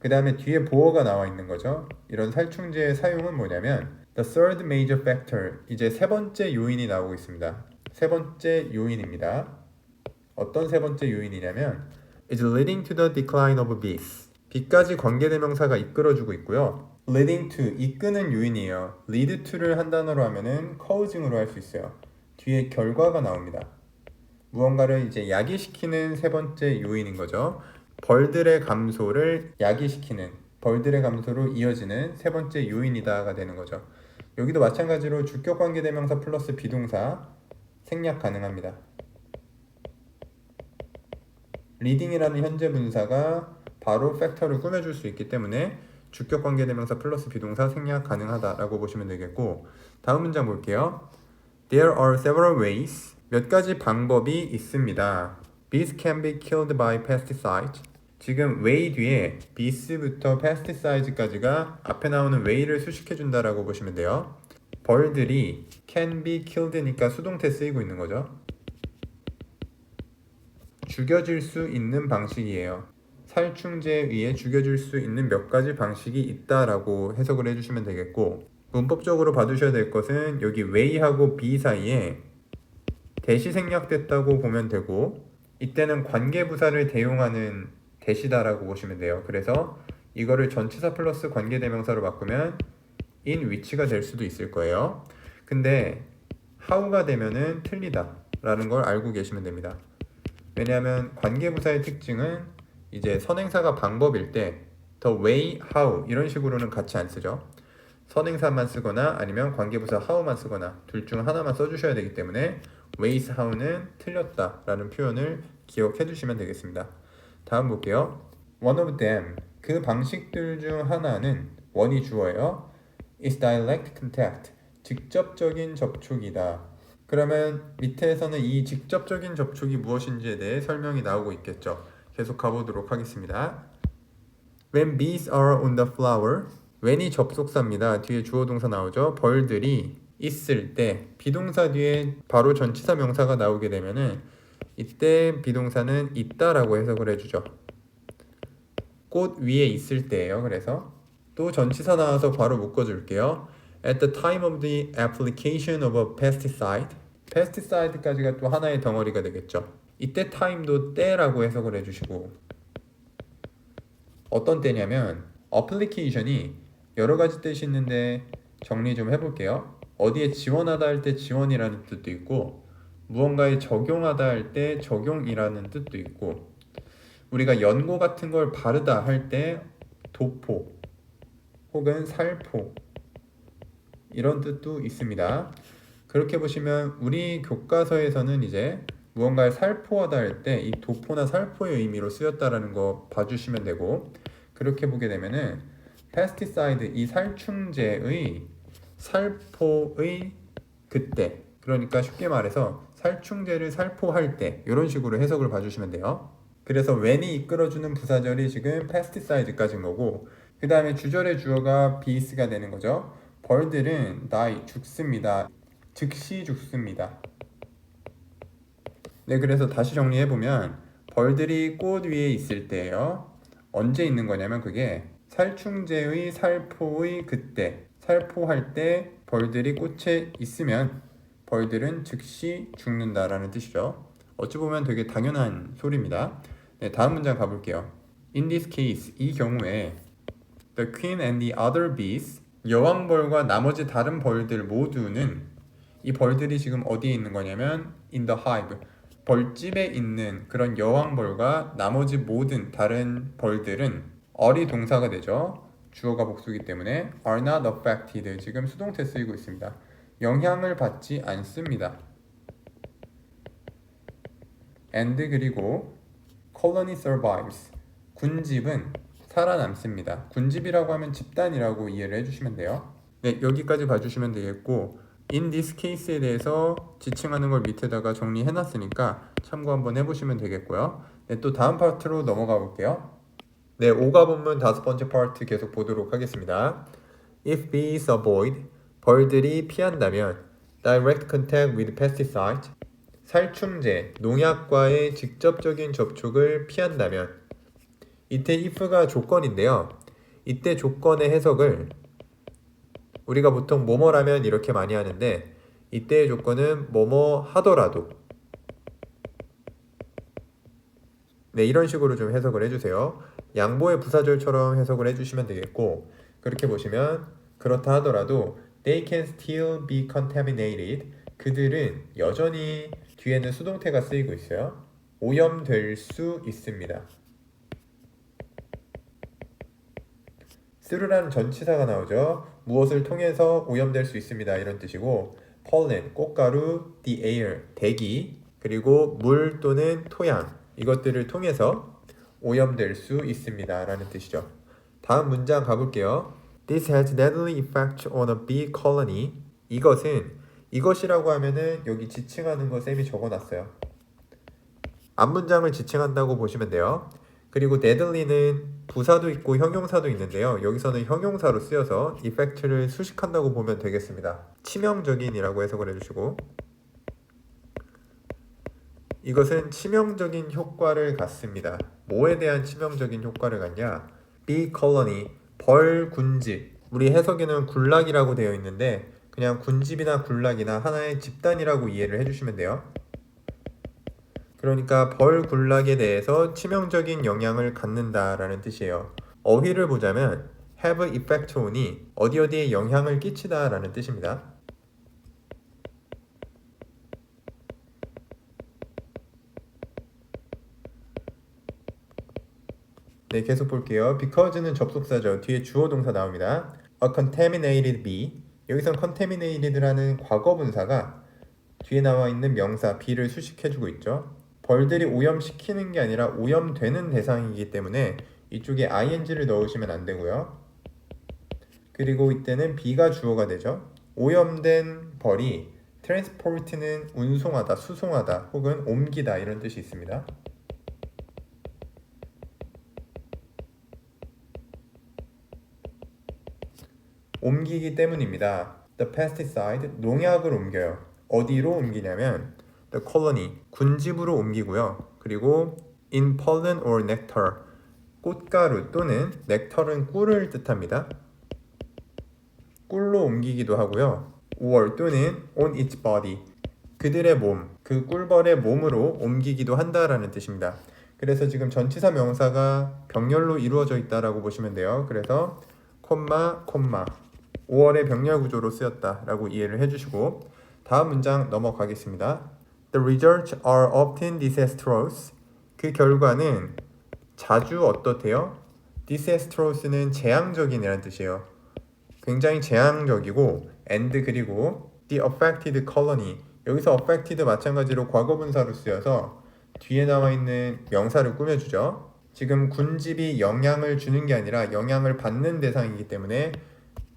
그 다음에 뒤에 보어가 나와 있는 거죠. 이런 살충제의 사용은 뭐냐면 The third major factor, 이제 세 번째 요인이 나오고 있습니다. 세 번째 요인입니다. 어떤 세 번째 요인이냐면 is leading to the decline of bees. be까지 관계대명사가 이끌어주고 있고요. leading to, 이끄는 요인이에요. lead to를 한 단어로 하면은 causing으로 할 수 있어요. 뒤에 결과가 나옵니다. 무언가를 이제 야기시키는 세 번째 요인인 거죠. 벌들의 감소를 야기시키는, 벌들의 감소로 이어지는 세 번째 요인이다가 되는 거죠. 여기도 마찬가지로 주격 관계대명사 플러스 비동사 생략 가능합니다. 리딩이라는 현재 분사가 바로 팩터를 꾸며줄 수 있기 때문에 주격 관계대명사 플러스 비동사 생략 가능하다라고 보시면 되겠고, 다음 문장 볼게요. There are several ways. 몇 가지 방법이 있습니다. Bees can be killed by pesticides. 지금 way 뒤에 bees부터 pesticide까지가 앞에 나오는 way를 수식해 준다라고 보시면 돼요. 벌들이 can be killed니까 수동태 쓰이고 있는 거죠. 죽여질 수 있는 방식이에요. 살충제에 의해 죽여질 수 있는 몇 가지 방식이 있다라고 해석을 해주시면 되겠고, 문법적으로 봐두셔야 될 것은 여기 way하고 be 사이에 대시 생략됐다고 보면 되고, 이때는 관계부사를 대용하는 대시다라고 보시면 돼요. 그래서 이거를 전치사 플러스 관계대명사로 바꾸면 in which가 될 수도 있을 거예요. 근데 how가 되면은 틀리다 라는 걸 알고 계시면 됩니다. 왜냐하면 관계부사의 특징은 이제 선행사가 방법일 때 the way, how 이런 식으로는 같이 안 쓰죠. 선행사만 쓰거나 아니면 관계부사 how만 쓰거나 둘 중 하나만 써주셔야 되기 때문에 ways, how는 틀렸다 라는 표현을 기억해 두시면 되겠습니다. 다음 볼게요. One of them, 그 방식들 중 하나는 원이 주어예요. is direct contact, 직접적인 접촉이다. 그러면 밑에서는 이 직접적인 접촉이 무엇인지에 대해 설명이 나오고 있겠죠. 계속 가보도록 하겠습니다. When bees are on the flower, when이 접속사입니다. 뒤에 주어 동사 나오죠. 벌들이 있을 때, 비동사 뒤에 바로 전치사 명사가 나오게 되면은 이때 비동사는 있다라고 해석을 해주죠. 꽃 위에 있을 때예요. 그래서 또 전치사 나와서 바로 묶어줄게요. At the time of the application of a pesticide, pesticide까지가 또 하나의 덩어리가 되겠죠. 이때 time도 때라고 해석을 해주시고, 어떤 때냐면 application이 여러 가지 뜻이 있는데 정리 좀 해볼게요. 어디에 지원하다 할 때 지원이라는 뜻도 있고, 무언가에 적용하다 할 때 적용이라는 뜻도 있고, 우리가 연고 같은 걸 바르다 할 때 도포 혹은 살포 이런 뜻도 있습니다. 그렇게 보시면 우리 교과서에서는 이제 무언가를 살포하다 할 때 이 도포나 살포의 의미로 쓰였다라는 거 봐주시면 되고, 그렇게 보게 되면은 pesticide, 이 살충제의 살포의 그때, 그러니까 쉽게 말해서 살충제를 살포할 때 이런 식으로 해석을 봐주시면 돼요. 그래서 when이 이끌어주는 부사절이 지금 pesticide까지인 거고, 그 다음에 주절의 주어가 bees가 되는 거죠. 벌들은 die, 죽습니다. 즉시 죽습니다. 네, 그래서 다시 정리해보면 벌들이 꽃 위에 있을 때예요. 언제 있는 거냐면 그게 살충제의 살포의 그때, 살포할 때 벌들이 꽃에 있으면 벌들은 즉시 죽는다라는 뜻이죠. 어찌 보면 되게 당연한 소리입니다. 네, 다음 문장 가볼게요. In this case, 이 경우에 The queen and the other bees, 여왕벌과 나머지 다른 벌들 모두는, 이 벌들이 지금 어디에 있는 거냐면 in the hive, 벌집에 있는 그런 여왕벌과 나머지 모든 다른 벌들은, 어리 동사가 되죠. 주어가 복수이기 때문에 are not affected, 지금 수동태 쓰이고 있습니다. 영향을 받지 않습니다. and 그리고 colony survives, 군집은 살아남습니다. 군집이라고 하면 집단이라고 이해를 해주시면 돼요. 네, 여기까지 봐주시면 되겠고, in this case에 대해서 지칭하는 걸 밑에다가 정리해놨으니까 참고 한번 해보시면 되겠고요. 네, 또 다음 파트로 넘어가 볼게요. 네, 오가 본문 5번째 파트 계속 보도록 하겠습니다. If bees avoid, 벌들이 피한다면 direct contact with pesticides, 살충제, 농약과의 직접적인 접촉을 피한다면, 이때 if가 조건인데요. 이때 조건의 해석을 우리가 보통 뭐뭐라면 이렇게 많이 하는데, 이때의 조건은 뭐뭐 하더라도, 네, 이런 식으로 좀 해석을 해주세요. 양보의 부사절처럼 해석을 해주시면 되겠고, 그렇게 보시면 그렇다 하더라도 they can still be contaminated, 그들은 여전히, 뒤에는 수동태가 쓰이고 있어요. 오염될 수 있습니다. through라는 전치사가 나오죠. 무엇을 통해서 오염될 수 있습니다, 이런 뜻이고, pollen, 꽃가루, the air, 대기, 그리고 물 또는 토양, 이것들을 통해서 오염될 수 있습니다 라는 뜻이죠. 다음 문장 가볼게요. This has deadly effect on a bee colony. 이것이라고 하면은 여기 지칭하는 거 쌤이 적어놨어요. 앞문장을 지칭한다고 보시면 돼요. 그리고 deadly는 부사도 있고 형용사도 있는데요. 여기서는 형용사로 쓰여서 effect를 수식한다고 보면 되겠습니다. 치명적인이라고 해석을 해주시고, 이것은 치명적인 효과를 갖습니다. 뭐에 대한 치명적인 효과를 갖냐? bee colony, 벌 군집. 우리 해석에는 군락이라고 되어 있는데 그냥 군집이나 군락이나 하나의 집단이라고 이해를 해주시면 돼요. 그러니까 벌 군락에 대해서 치명적인 영향을 갖는다라는 뜻이에요. 어휘를 보자면 have effect on이 어디에 영향을 끼치다라는 뜻입니다. 네, 계속 볼게요. because는 접속사죠. 뒤에 주어 동사 나옵니다. A contaminated bee. 여기선 contaminated라는 과거분사가 뒤에 나와 있는 명사 be를 수식해주고 있죠. 벌들이 오염시키는 게 아니라 오염되는 대상이기 때문에 이쪽에 ing를 넣으시면 안 되고요. 그리고 이때는 be가 주어가 되죠. 오염된 벌이 transport는 운송하다, 수송하다, 혹은 옮기다, 이런 뜻이 있습니다. 옮기기 때문입니다. The pesticide, 농약을 옮겨요. 어디로 옮기냐면 the colony, 군집으로 옮기고요. 그리고 in pollen or nectar, 꽃가루 또는 넥터는 꿀을 뜻합니다. 꿀로 옮기기도 하고요. or 또는 on its body, 그들의 몸, 그 꿀벌의 몸으로 옮기기도 한다라는 뜻입니다. 그래서 지금 전치사 명사가 병렬로 이루어져 있다라고 보시면 돼요. 그래서 콤마 5월의 병렬 구조로 쓰였다라고 이해를 해주시고, 다음 문장 넘어가겠습니다. The results are often disastrous. 그 결과는 자주 어떻대요? disastrous는 재앙적인이라는 뜻이에요. 굉장히 재앙적이고, and 그리고 the affected colony, 여기서 affected 마찬가지로 과거분사로 쓰여서 뒤에 나와 있는 명사를 꾸며주죠. 지금 군집이 영향을 주는 게 아니라 영향을 받는 대상이기 때문에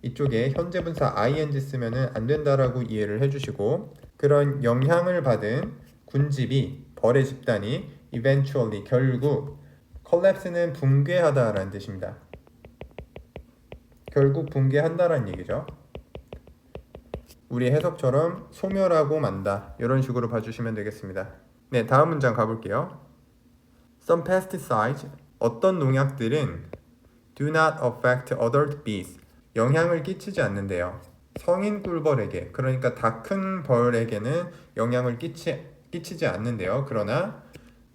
이쪽에 현재분사 ing 쓰면은 안 된다라고 이해를 해주시고, 그런 영향을 받은 군집이, 벌의 집단이 eventually, 결국, collapse는 붕괴하다라는 뜻입니다. 결국 붕괴한다라는 얘기죠. 우리 해석처럼 소멸하고 만다, 이런 식으로 봐주시면 되겠습니다. 네, 다음 문장 가볼게요. Some pesticides, 어떤 농약들은 do not affect adult bees, 영향을 끼치지 않는데요. 성인 꿀벌에게, 그러니까 다 큰 벌에게는 영향을 끼치지 않는데요. 그러나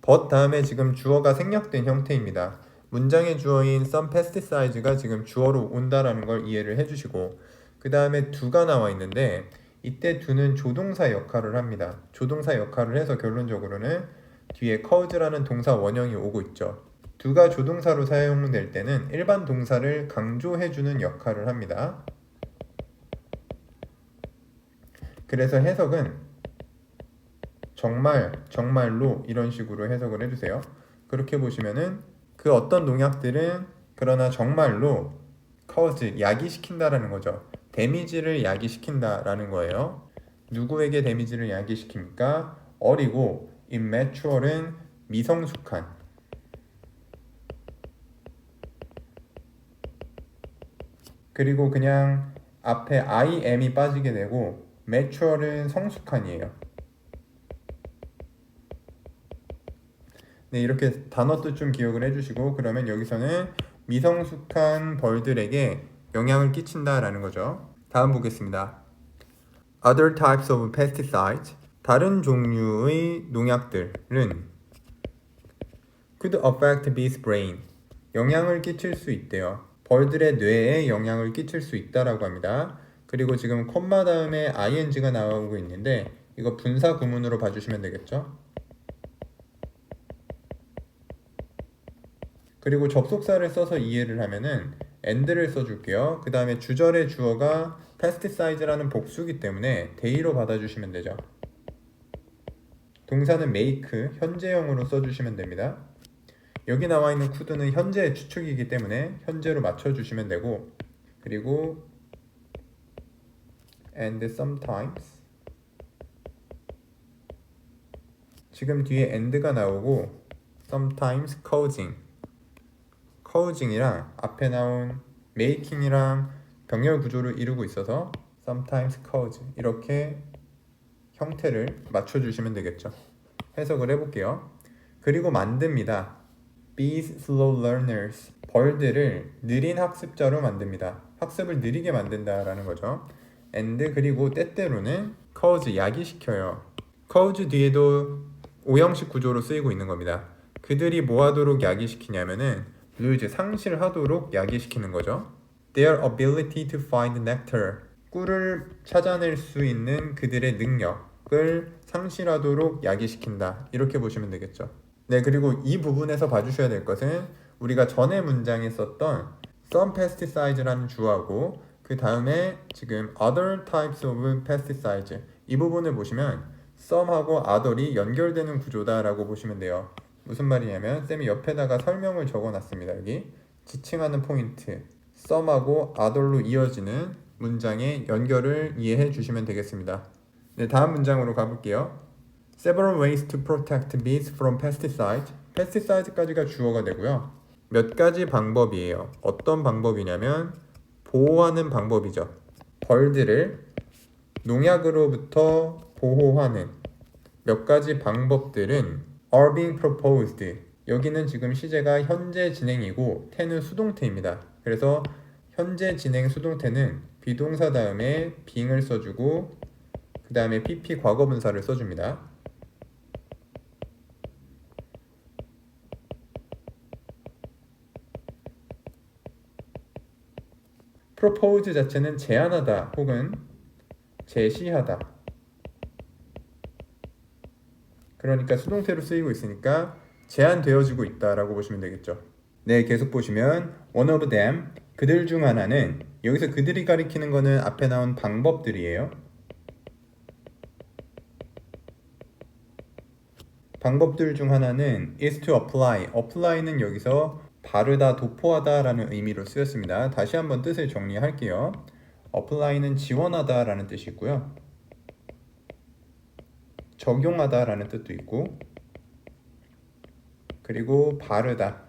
but 다음에 지금 주어가 생략된 형태입니다. 문장의 주어인 some pesticides가 지금 주어로 온다라는 걸 이해를 해주시고, 그 다음에 do가 나와 있는데 이때 do는 조동사 역할을 합니다. 조동사 역할을 해서 결론적으로는 뒤에 cause라는 동사 원형이 오고 있죠. do가 조동사로 사용될 때는 일반 동사를 강조해주는 역할을 합니다. 그래서 해석은 정말, 정말로 이런 식으로 해석을 해주세요. 그렇게 보시면은 그 어떤 농약들은 그러나 정말로 cause, 야기시킨다라는 거죠. 데미지를 야기시킨다라는 거예요. 누구에게 데미지를 야기시킵니까? 어리고 immature은 미성숙한. 그리고 그냥 앞에 im이 빠지게 되고 mature은 성숙한이에요. 네, 이렇게 단어 뜻 좀 기억을 해주시고, 그러면 여기서는 미성숙한 벌들에게 영향을 끼친다라는 거죠. 다음 보겠습니다. Other types of pesticides, 다른 종류의 농약들은 could affect bees' brain, 영향을 끼칠 수 있대요. 벌들의 뇌에 영향을 끼칠 수 있다라고 합니다. 그리고 지금 콤마 다음에 ing가 나오고 있는데 이거 분사 구문으로 봐주시면 되겠죠. 그리고 접속사를 써서 이해를 하면은 and를 써줄게요. 그 다음에 주절의 주어가 pesticide라는 복수기 때문에 they로 받아주시면 되죠. 동사는 make, 현재형으로 써주시면 됩니다. 여기 나와 있는 could는 현재의 추측이기 때문에 현재로 맞춰주시면 되고, 그리고 and sometimes, 지금 뒤에 and가 나오고 sometimes causing이랑 앞에 나온 making이랑 병렬 구조를 이루고 있어서 sometimes cause, 이렇게 형태를 맞춰주시면 되겠죠. 해석을 해볼게요. 그리고 만듭니다. Bees slow learners, 벌들을 느린 학습자로 만듭니다. 학습을 느리게 만든다라는 거죠. and 그리고 때때로는 cause, 야기시켜요. cause 뒤에도 오형식 구조로 쓰이고 있는 겁니다. 그들이 뭐 하도록 야기시키냐면은 lose, 상실하도록 야기시키는 거죠. Their ability to find nectar, 꿀을 찾아낼 수 있는 그들의 능력을 상실하도록 야기시킨다. 이렇게 보시면 되겠죠. 네, 그리고 이 부분에서 봐주셔야 될 것은 우리가 전에 문장에 썼던 some pesticides라는 주어하고 그 다음에 지금 other types of pesticides, 이 부분을 보시면 some하고 other이 연결되는 구조다라고 보시면 돼요. 무슨 말이냐면 쌤이 옆에다가 설명을 적어놨습니다. 여기 지칭하는 포인트, some하고 other로 이어지는 문장의 연결을 이해해 주시면 되겠습니다. 네, 다음 문장으로 가볼게요. Several ways to protect bees from pesticides. pesticide까지가 주어가 되고요. 몇 가지 방법이에요. 어떤 방법이냐면 보호하는 방법이죠. 벌들을 농약으로부터 보호하는 몇 가지 방법들은 are being proposed. 여기는 지금 시제가 현재 진행이고 태는 수동태입니다. 그래서 현재 진행 수동태는 비동사 다음에 being을 써주고 그 다음에 pp 과거분사를 써줍니다. propose 자체는 제안하다 혹은 제시하다. 그러니까 수동태로 쓰이고 있으니까 제안되어지고 있다라고 보시면 되겠죠. 네, 계속 보시면 one of them, 그들 중 하나는, 여기서 그들이 가리키는 거는 앞에 나온 방법들이에요. 방법들 중 하나는 is to apply는 여기서 바르다, 도포하다 라는 의미로 쓰였습니다. 다시 한번 뜻을 정리할게요. apply는 지원하다 라는 뜻이 있고요. 적용하다 라는 뜻도 있고, 그리고 바르다,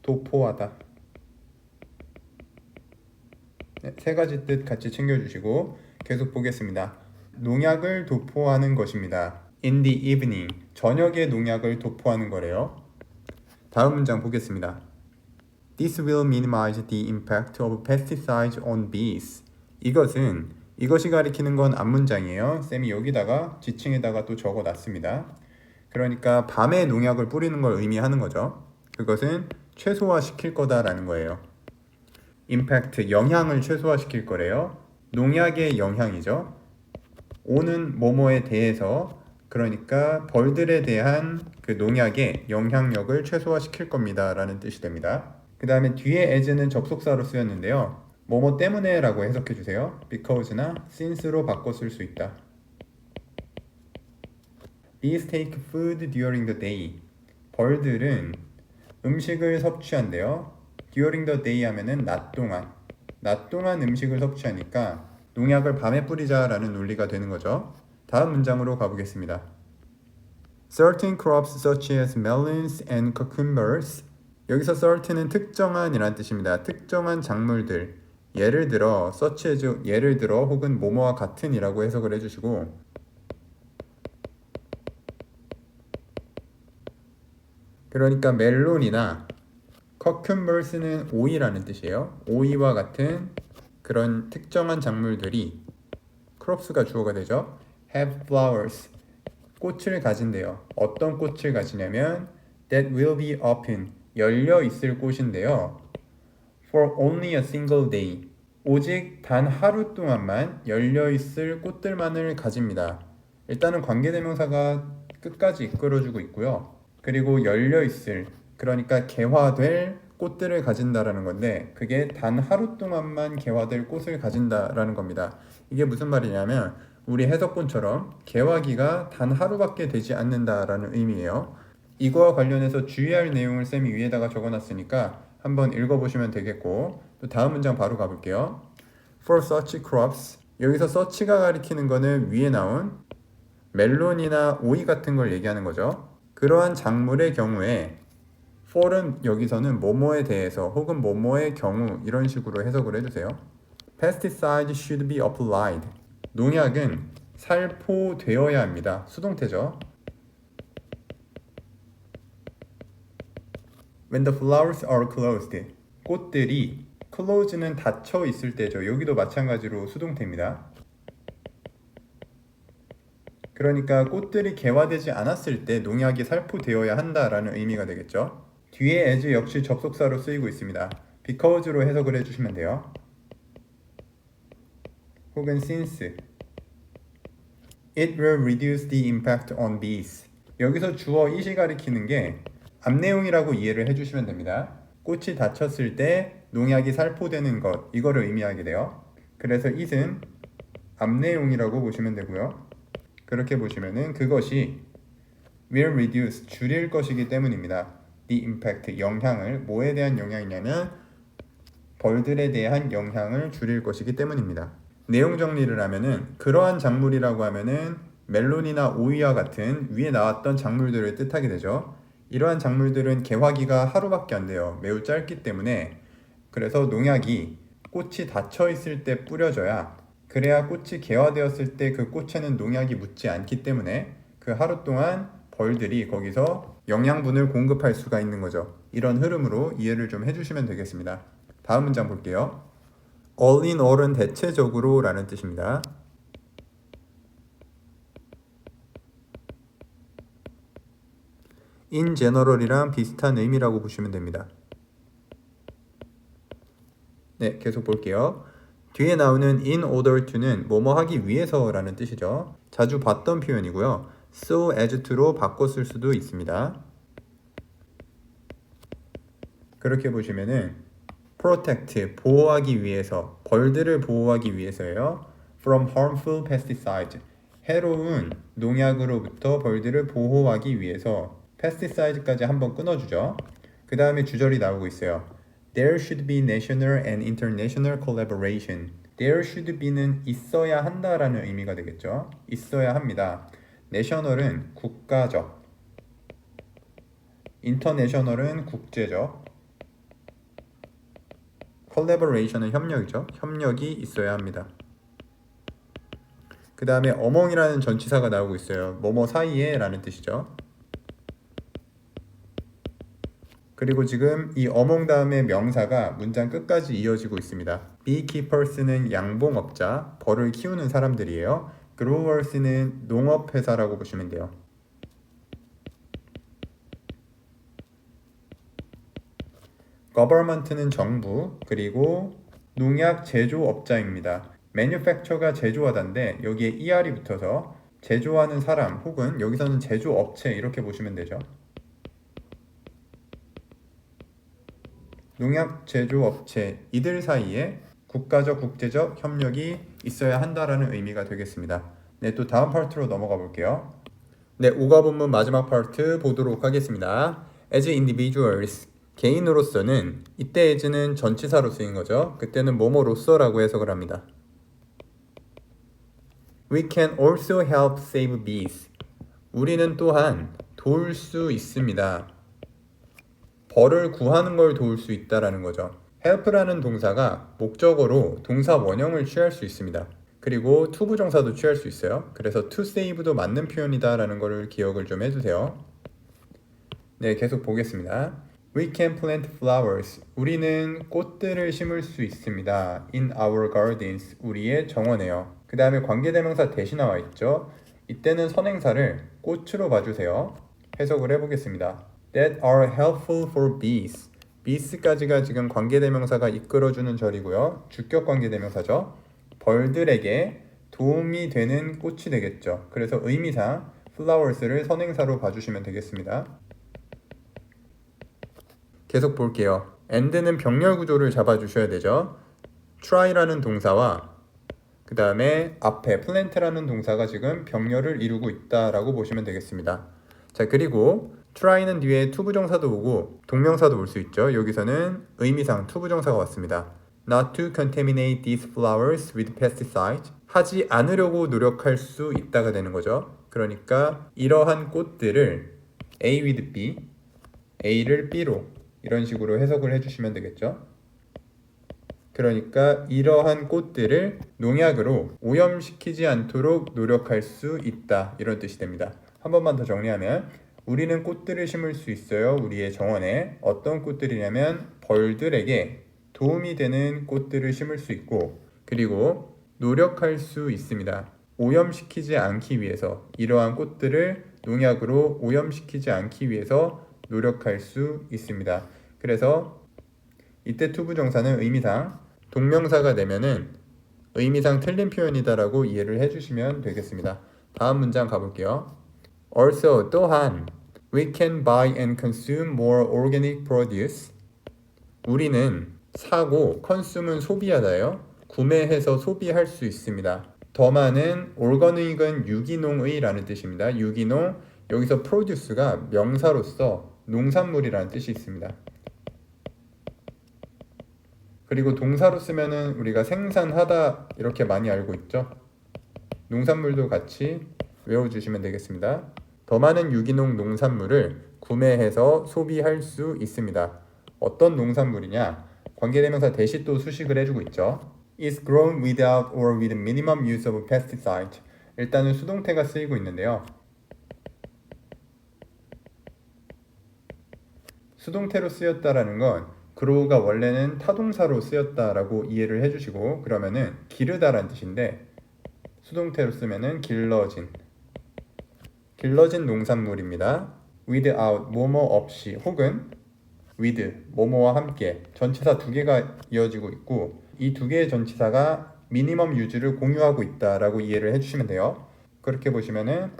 도포하다. 네, 세 가지 뜻 같이 챙겨주시고 계속 보겠습니다. 농약을 도포하는 것입니다. In the evening. 저녁에 농약을 도포하는 거래요. 다음 문장 보겠습니다. This will minimize the impact of pesticides on bees. 이것이 가리키는 건 앞문장이에요. 쌤이 여기다가 지칭에다가 또 적어놨습니다. 그러니까 밤에 농약을 뿌리는 걸 의미하는 거죠. 그것은 최소화시킬 거다라는 거예요. impact, 영향을 최소화시킬 거래요. 농약의 영향이죠. 오는 뭐뭐에 대해서, 그러니까 벌들에 대한 그 농약의 영향력을 최소화시킬 겁니다 라는 뜻이 됩니다. 그 다음에 뒤에 as는 접속사로 쓰였는데요. 뭐뭐 때문에 라고 해석해 주세요. because나 since로 바꿔 쓸 수 있다. Bees take food during the day. 벌들은 음식을 섭취한대요. during the day 하면은 낮 동안 음식을 섭취하니까 농약을 밤에 뿌리자라는 논리가 되는 거죠. 다음 문장으로 가보겠습니다. Certain crops such as melons and cucumbers. 여기서 certain은 특정한이란 뜻입니다. 특정한 작물들. 예를 들어 such as 예를 들어 혹은 뭐뭐와 같은이라고 해석을 해주시고 그러니까 멜론이나 cucumbers는 오이라는 뜻이에요. 오이와 같은 그런 특정한 작물들이 crops가 주어가 되죠. have flowers. 꽃을 가진대요. 어떤 꽃을 가지냐면 that will be open. 열려 있을 꽃인데요. for only a single day. 오직 단 하루 동안만 열려 있을 꽃들만을 가집니다. 일단은 관계대명사가 끝까지 이끌어주고 있고요. 그리고 열려 있을, 그러니까 개화될 꽃들을 가진다라는 건데 그게 단 하루 동안만 개화될 꽃을 가진다라는 겁니다. 이게 무슨 말이냐면 우리 해석본처럼 개화기가 단 하루밖에 되지 않는다라는 의미예요. 이거와 관련해서 주의할 내용을 쌤이 위에다가 적어놨으니까 한번 읽어보시면 되겠고 또 다음 문장 바로 가볼게요. For such crops. 여기서 such가 가리키는 거는 위에 나온 멜론이나 오이 같은 걸 얘기하는 거죠. 그러한 작물의 경우에 for은 여기서는 뭐뭐에 대해서 혹은 뭐뭐의 경우 이런 식으로 해석을 해주세요. Pesticides should be applied. 농약은 살포되어야 합니다. 수동태죠. When the flowers are closed. 꽃들이 close는 닫혀 있을 때죠. 여기도 마찬가지로 수동태입니다. 그러니까 꽃들이 개화되지 않았을 때 농약이 살포되어야 한다라는 의미가 되겠죠. 뒤에 as 역시 접속사로 쓰이고 있습니다. because로 해석을 해주시면 돼요. 혹은 since. It will reduce the impact on bees. 여기서 주어 it이 가리키는 게 앞내용이라고 이해를 해주시면 됩니다. 꽃이 닫혔을 때 농약이 살포되는 것, 이거를 의미하게 돼요. 그래서 it은 앞내용이라고 보시면 되고요. 그렇게 보시면은 그것이 will reduce, 줄일 것이기 때문입니다. the impact, 영향을, 뭐에 대한 영향이냐면 벌들에 대한 영향을 줄일 것이기 때문입니다. 내용 정리를 하면은 그러한 작물이라고 하면은 멜론이나 오이와 같은 위에 나왔던 작물들을 뜻하게 되죠. 이러한 작물들은 개화기가 하루밖에 안 돼요. 매우 짧기 때문에 그래서 농약이 꽃이 닫혀 있을 때 뿌려져야 그래야 꽃이 개화되었을 때 그 꽃에는 농약이 묻지 않기 때문에 그 하루 동안 벌들이 거기서 영양분을 공급할 수가 있는 거죠. 이런 흐름으로 이해를 좀 해주시면 되겠습니다. 다음 문장 볼게요. All in all은 대체적으로 라는 뜻입니다. in general이랑 비슷한 의미라고 보시면 됩니다. 네, 계속 볼게요. 뒤에 나오는 in order to는 뭐뭐 하기 위해서 라는 뜻이죠. 자주 봤던 표현이고요. so as to로 바꿔 쓸 수도 있습니다. 그렇게 보시면은 protect, 보호하기 위해서, 벌들을 보호하기 위해서예요. from harmful pesticides, 해로운 농약으로부터 벌들을 보호하기 위해서 pesticide까지 한번 끊어주죠. 그 다음에 주절이 나오고 있어요. There should be national and international collaboration. There should be는 있어야 한다라는 의미가 되겠죠. 있어야 합니다. national은 국가적, international은 국제적, collaboration은 협력이죠. 협력이 있어야 합니다. 그 다음에 among이라는 전치사가 나오고 있어요. 뭐뭐 사이에 라는 뜻이죠. 그리고 지금 이 among 다음에 명사가 문장 끝까지 이어지고 있습니다. beekeepers는 양봉업자, 벌을 키우는 사람들이에요. growers는 농업회사라고 보시면 돼요. government는 정부, 그리고 농약 제조업자입니다. manufacture가 제조하다인데 여기에 er이 붙어서 제조하는 사람 혹은 여기서는 제조업체 이렇게 보시면 되죠. 농약 제조업체 이들 사이에 국가적 국제적 협력이 있어야 한다라는 의미가 되겠습니다. 네, 또 다음 파트로 넘어가 볼게요. 네, 오가 본문 마지막 파트 보도록 하겠습니다. As individuals, 개인으로서는 이때 as는 전치사로 쓰인 거죠. 그때는 뭐뭐로서라고 해석을 합니다. We can also help save bees. 우리는 또한 도울 수 있습니다. 벌을 구하는 걸 도울 수 있다라는 거죠. help라는 동사가 목적어로 동사 원형을 취할 수 있습니다. 그리고 to 부정사도 취할 수 있어요. 그래서 to save도 맞는 표현이다 라는 거를 기억을 좀 해주세요. 네, 계속 보겠습니다. We can plant flowers. 우리는 꽃들을 심을 수 있습니다. In our gardens. 우리의 정원에요. 그 다음에 관계대명사 대시 나와 있죠. 이때는 선행사를 꽃으로 봐주세요. 해석을 해보겠습니다. That are helpful for bees. bees까지가 지금 관계대명사가 이끌어주는 절이고요. 주격 관계대명사죠. 벌들에게 도움이 되는 꽃이 되겠죠. 그래서 의미상 flowers를 선행사로 봐주시면 되겠습니다. 계속 볼게요. and는 병렬 구조를 잡아주셔야 되죠. try라는 동사와 그 다음에 앞에 plant라는 동사가 지금 병렬을 이루고 있다라고 보시면 되겠습니다. 자, 그리고 try는 뒤에 to 부정사도 오고 동명사도 올 수 있죠. 여기서는 의미상 to 부정사가 왔습니다. Not to contaminate these flowers with pesticides. 하지 않으려고 노력할 수 있다가 되는 거죠. 그러니까 이러한 꽃들을 A with B, A를 B로 이런 식으로 해석을 해주시면 되겠죠. 그러니까 이러한 꽃들을 농약으로 오염시키지 않도록 노력할 수 있다 이런 뜻이 됩니다. 한 번만 더 정리하면 우리는 꽃들을 심을 수 있어요. 우리의 정원에 어떤 꽃들이냐면 벌들에게 도움이 되는 꽃들을 심을 수 있고 그리고 노력할 수 있습니다. 오염시키지 않기 위해서 이러한 꽃들을 농약으로 오염시키지 않기 위해서 노력할 수 있습니다. 그래서 이때 to 부정사는 의미상 동명사가 되면은 의미상 틀린 표현이다라고 이해를 해주시면 되겠습니다. 다음 문장 가볼게요. Also 또한 we can buy and consume more organic produce. 우리는 사고 consume은 소비하다요. 구매해서 소비할 수 있습니다. 더 많은 organic은 유기농의 라는 뜻입니다. 유기농 여기서 produce가 명사로서 농산물이라는 뜻이 있습니다. 그리고 동사로 쓰면은 우리가 생산하다 이렇게 많이 알고 있죠. 농산물도 같이 외워주시면 되겠습니다. 더 많은 유기농 농산물을 구매해서 소비할 수 있습니다. 어떤 농산물이냐? 관계대명사 대시 또 수식을 해주고 있죠. is grown without or with minimum use of pesticide. 일단은 수동태가 쓰이고 있는데요. 수동태로 쓰였다라는 건 grow가 원래는 타동사로 쓰였다라고 이해를 해주시고 그러면은 기르다라는 뜻인데 수동태로 쓰면은 길러진 농산물입니다. without 뭐뭐 없이 혹은 with 뭐뭐와 함께 전치사 두 개가 이어지고 있고 이 두 개의 전치사가 미니멈 유즈를 공유하고 있다라고 이해를 해주시면 돼요. 그렇게 보시면은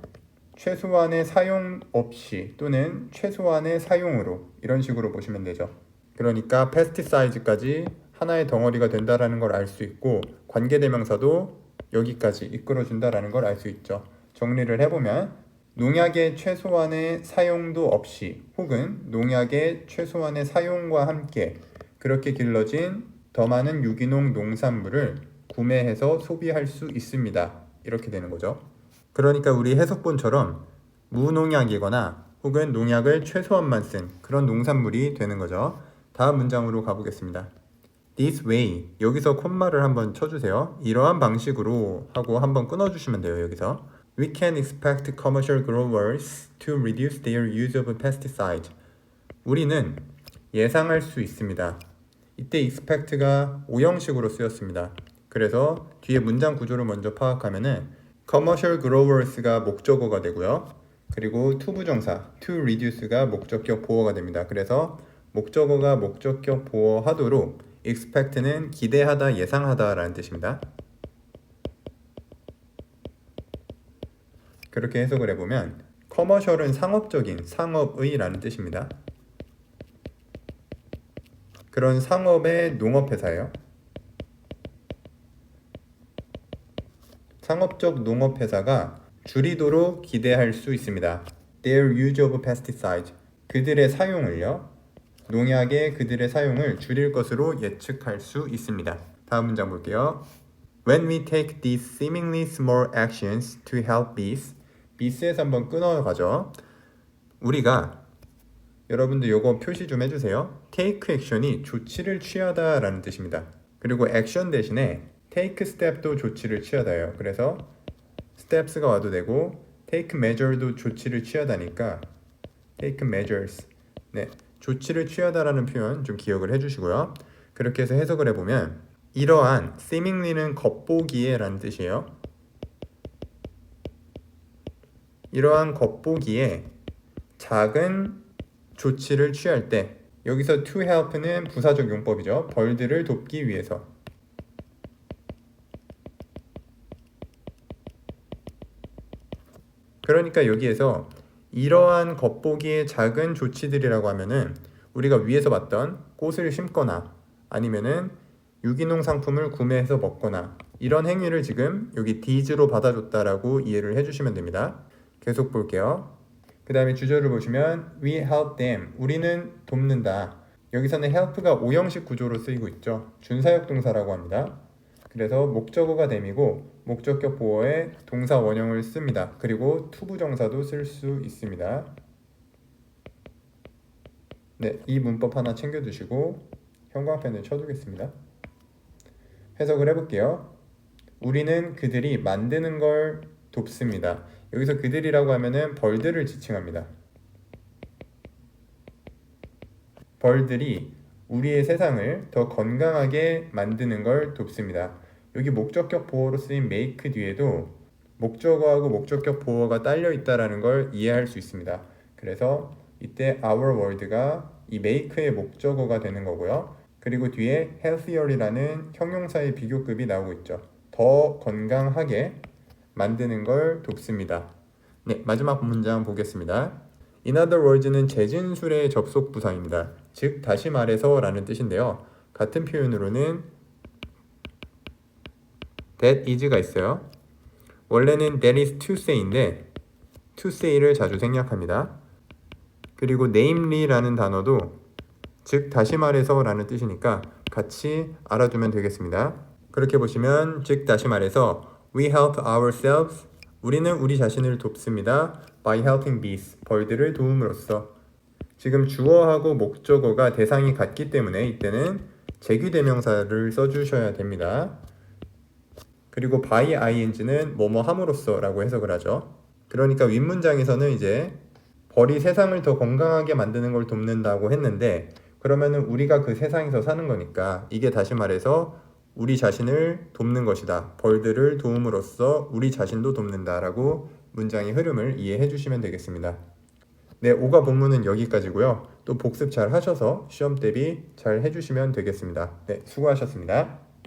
최소한의 사용 없이 또는 최소한의 사용으로 이런 식으로 보시면 되죠. 그러니까 pesticide까지 하나의 덩어리가 된다라는 걸 알 수 있고 관계대명사도 여기까지 이끌어준다라는 걸 알 수 있죠. 정리를 해보면 농약의 최소한의 사용도 없이 혹은 농약의 최소한의 사용과 함께 그렇게 길러진 더 많은 유기농 농산물을 구매해서 소비할 수 있습니다. 이렇게 되는 거죠. 그러니까 우리 해석본처럼 무농약이거나 혹은 농약을 최소한만 쓴 그런 농산물이 되는 거죠. 다음 문장으로 가보겠습니다. this way. 여기서 콤마를 한번 쳐주세요. 이러한 방식으로 하고 한번 끊어주시면 돼요. 여기서 We can expect commercial growers to reduce their use of pesticides. 우리는 예상할 수 있습니다. 이때 expect가 오형식으로 쓰였습니다. 그래서 뒤에 문장 구조를 먼저 파악하면은 commercial growers가 목적어가 되고요. 그리고 to 부정사 to reduce가 목적격 보어가 됩니다. 그래서 목적어가 목적격 보어하도록 expect는 기대하다, 예상하다 라는 뜻입니다. 그렇게 해석을 해보면 commercial은 상업적인, 상업의 라는 뜻입니다. 그런 상업의 농업회사예요. 상업적 농업회사가 줄이도록 기대할 수 있습니다. Their use of pesticides. 그들의 사용을요. 농약의 그들의 사용을 줄일 것으로 예측할 수 있습니다. 다음 문장 볼게요. When we take these seemingly small actions to help bees. bees에서 한번 끊어가죠. 우리가 여러분들 요거 표시 좀 해주세요. take action이 조치를 취하다 라는 뜻입니다. 그리고 action 대신에 take step도 조치를 취하다예요. 그래서 steps가 와도 되고 take measure도 조치를 취하다니까 take measures. 네, 조치를 취하다라는 표현 좀 기억을 해주시고요. 그렇게 해서 해석을 해보면 이러한 seemingly는 겉보기에 라는 뜻이에요. 이러한 겉보기에 작은 조치를 취할 때 여기서 to help는 부사적 용법이죠. 벌들을 돕기 위해서. 그러니까 여기에서 이러한 겉보기의 작은 조치들이라고 하면은 우리가 위에서 봤던 꽃을 심거나 아니면은 유기농 상품을 구매해서 먹거나 이런 행위를 지금 여기 these로 받아줬다라고 이해를 해주시면 됩니다. 계속 볼게요. 그 다음에 주절을 보시면 we help them. 우리는 돕는다. 여기서는 help가 오형식 구조로 쓰이고 있죠. 준사역 동사라고 합니다. 그래서 목적어가 them이고 목적격 보어에 동사 원형을 씁니다. 그리고 to 부정사도 쓸 수 있습니다. 네, 이 문법 하나 챙겨두시고 형광펜을 쳐두겠습니다. 해석을 해볼게요. 우리는 그들이 만드는 걸 돕습니다. 여기서 그들이라고 하면은 벌들을 지칭합니다. 벌들이 우리의 세상을 더 건강하게 만드는 걸 돕습니다. 여기 목적격 보어로 쓰인 make 뒤에도 목적어하고 목적격 보어가 딸려 있다라는 걸 이해할 수 있습니다. 그래서 이때 our world가 이 make의 목적어가 되는 거고요. 그리고 뒤에 healthier이라는 형용사의 비교급이 나오고 있죠. 더 건강하게 만드는 걸 돕습니다. 네, 마지막 문장 보겠습니다. In other words는 재진술의 접속 부사입니다. 즉 다시 말해서 라는 뜻인데요. 같은 표현으로는 that is가 있어요. 원래는 that is to say인데 to say를 자주 생략합니다. 그리고 namely라는 단어도 즉 다시 말해서 라는 뜻이니까 같이 알아두면 되겠습니다. 그렇게 보시면 즉 다시 말해서 we help ourselves. 우리는 우리 자신을 돕습니다. by helping bees. 벌들을 도움으로써. 지금 주어하고 목적어가 대상이 같기 때문에 이때는 재규대명사를 써주셔야 됩니다. 그리고 by ing는 뭐뭐 함으로써 라고 해석을 하죠. 그러니까 윗문장에서는 이제 벌이 세상을 더 건강하게 만드는 걸 돕는다고 했는데 그러면은 우리가 그 세상에서 사는 거니까 이게 다시 말해서 우리 자신을 돕는 것이다. 벌들을 도움으로써 우리 자신도 돕는다라고 문장의 흐름을 이해해 주시면 되겠습니다. 네, 5과 본문은 여기까지고요. 또 복습 잘 하셔서 시험 대비 잘 해주시면 되겠습니다. 네, 수고하셨습니다.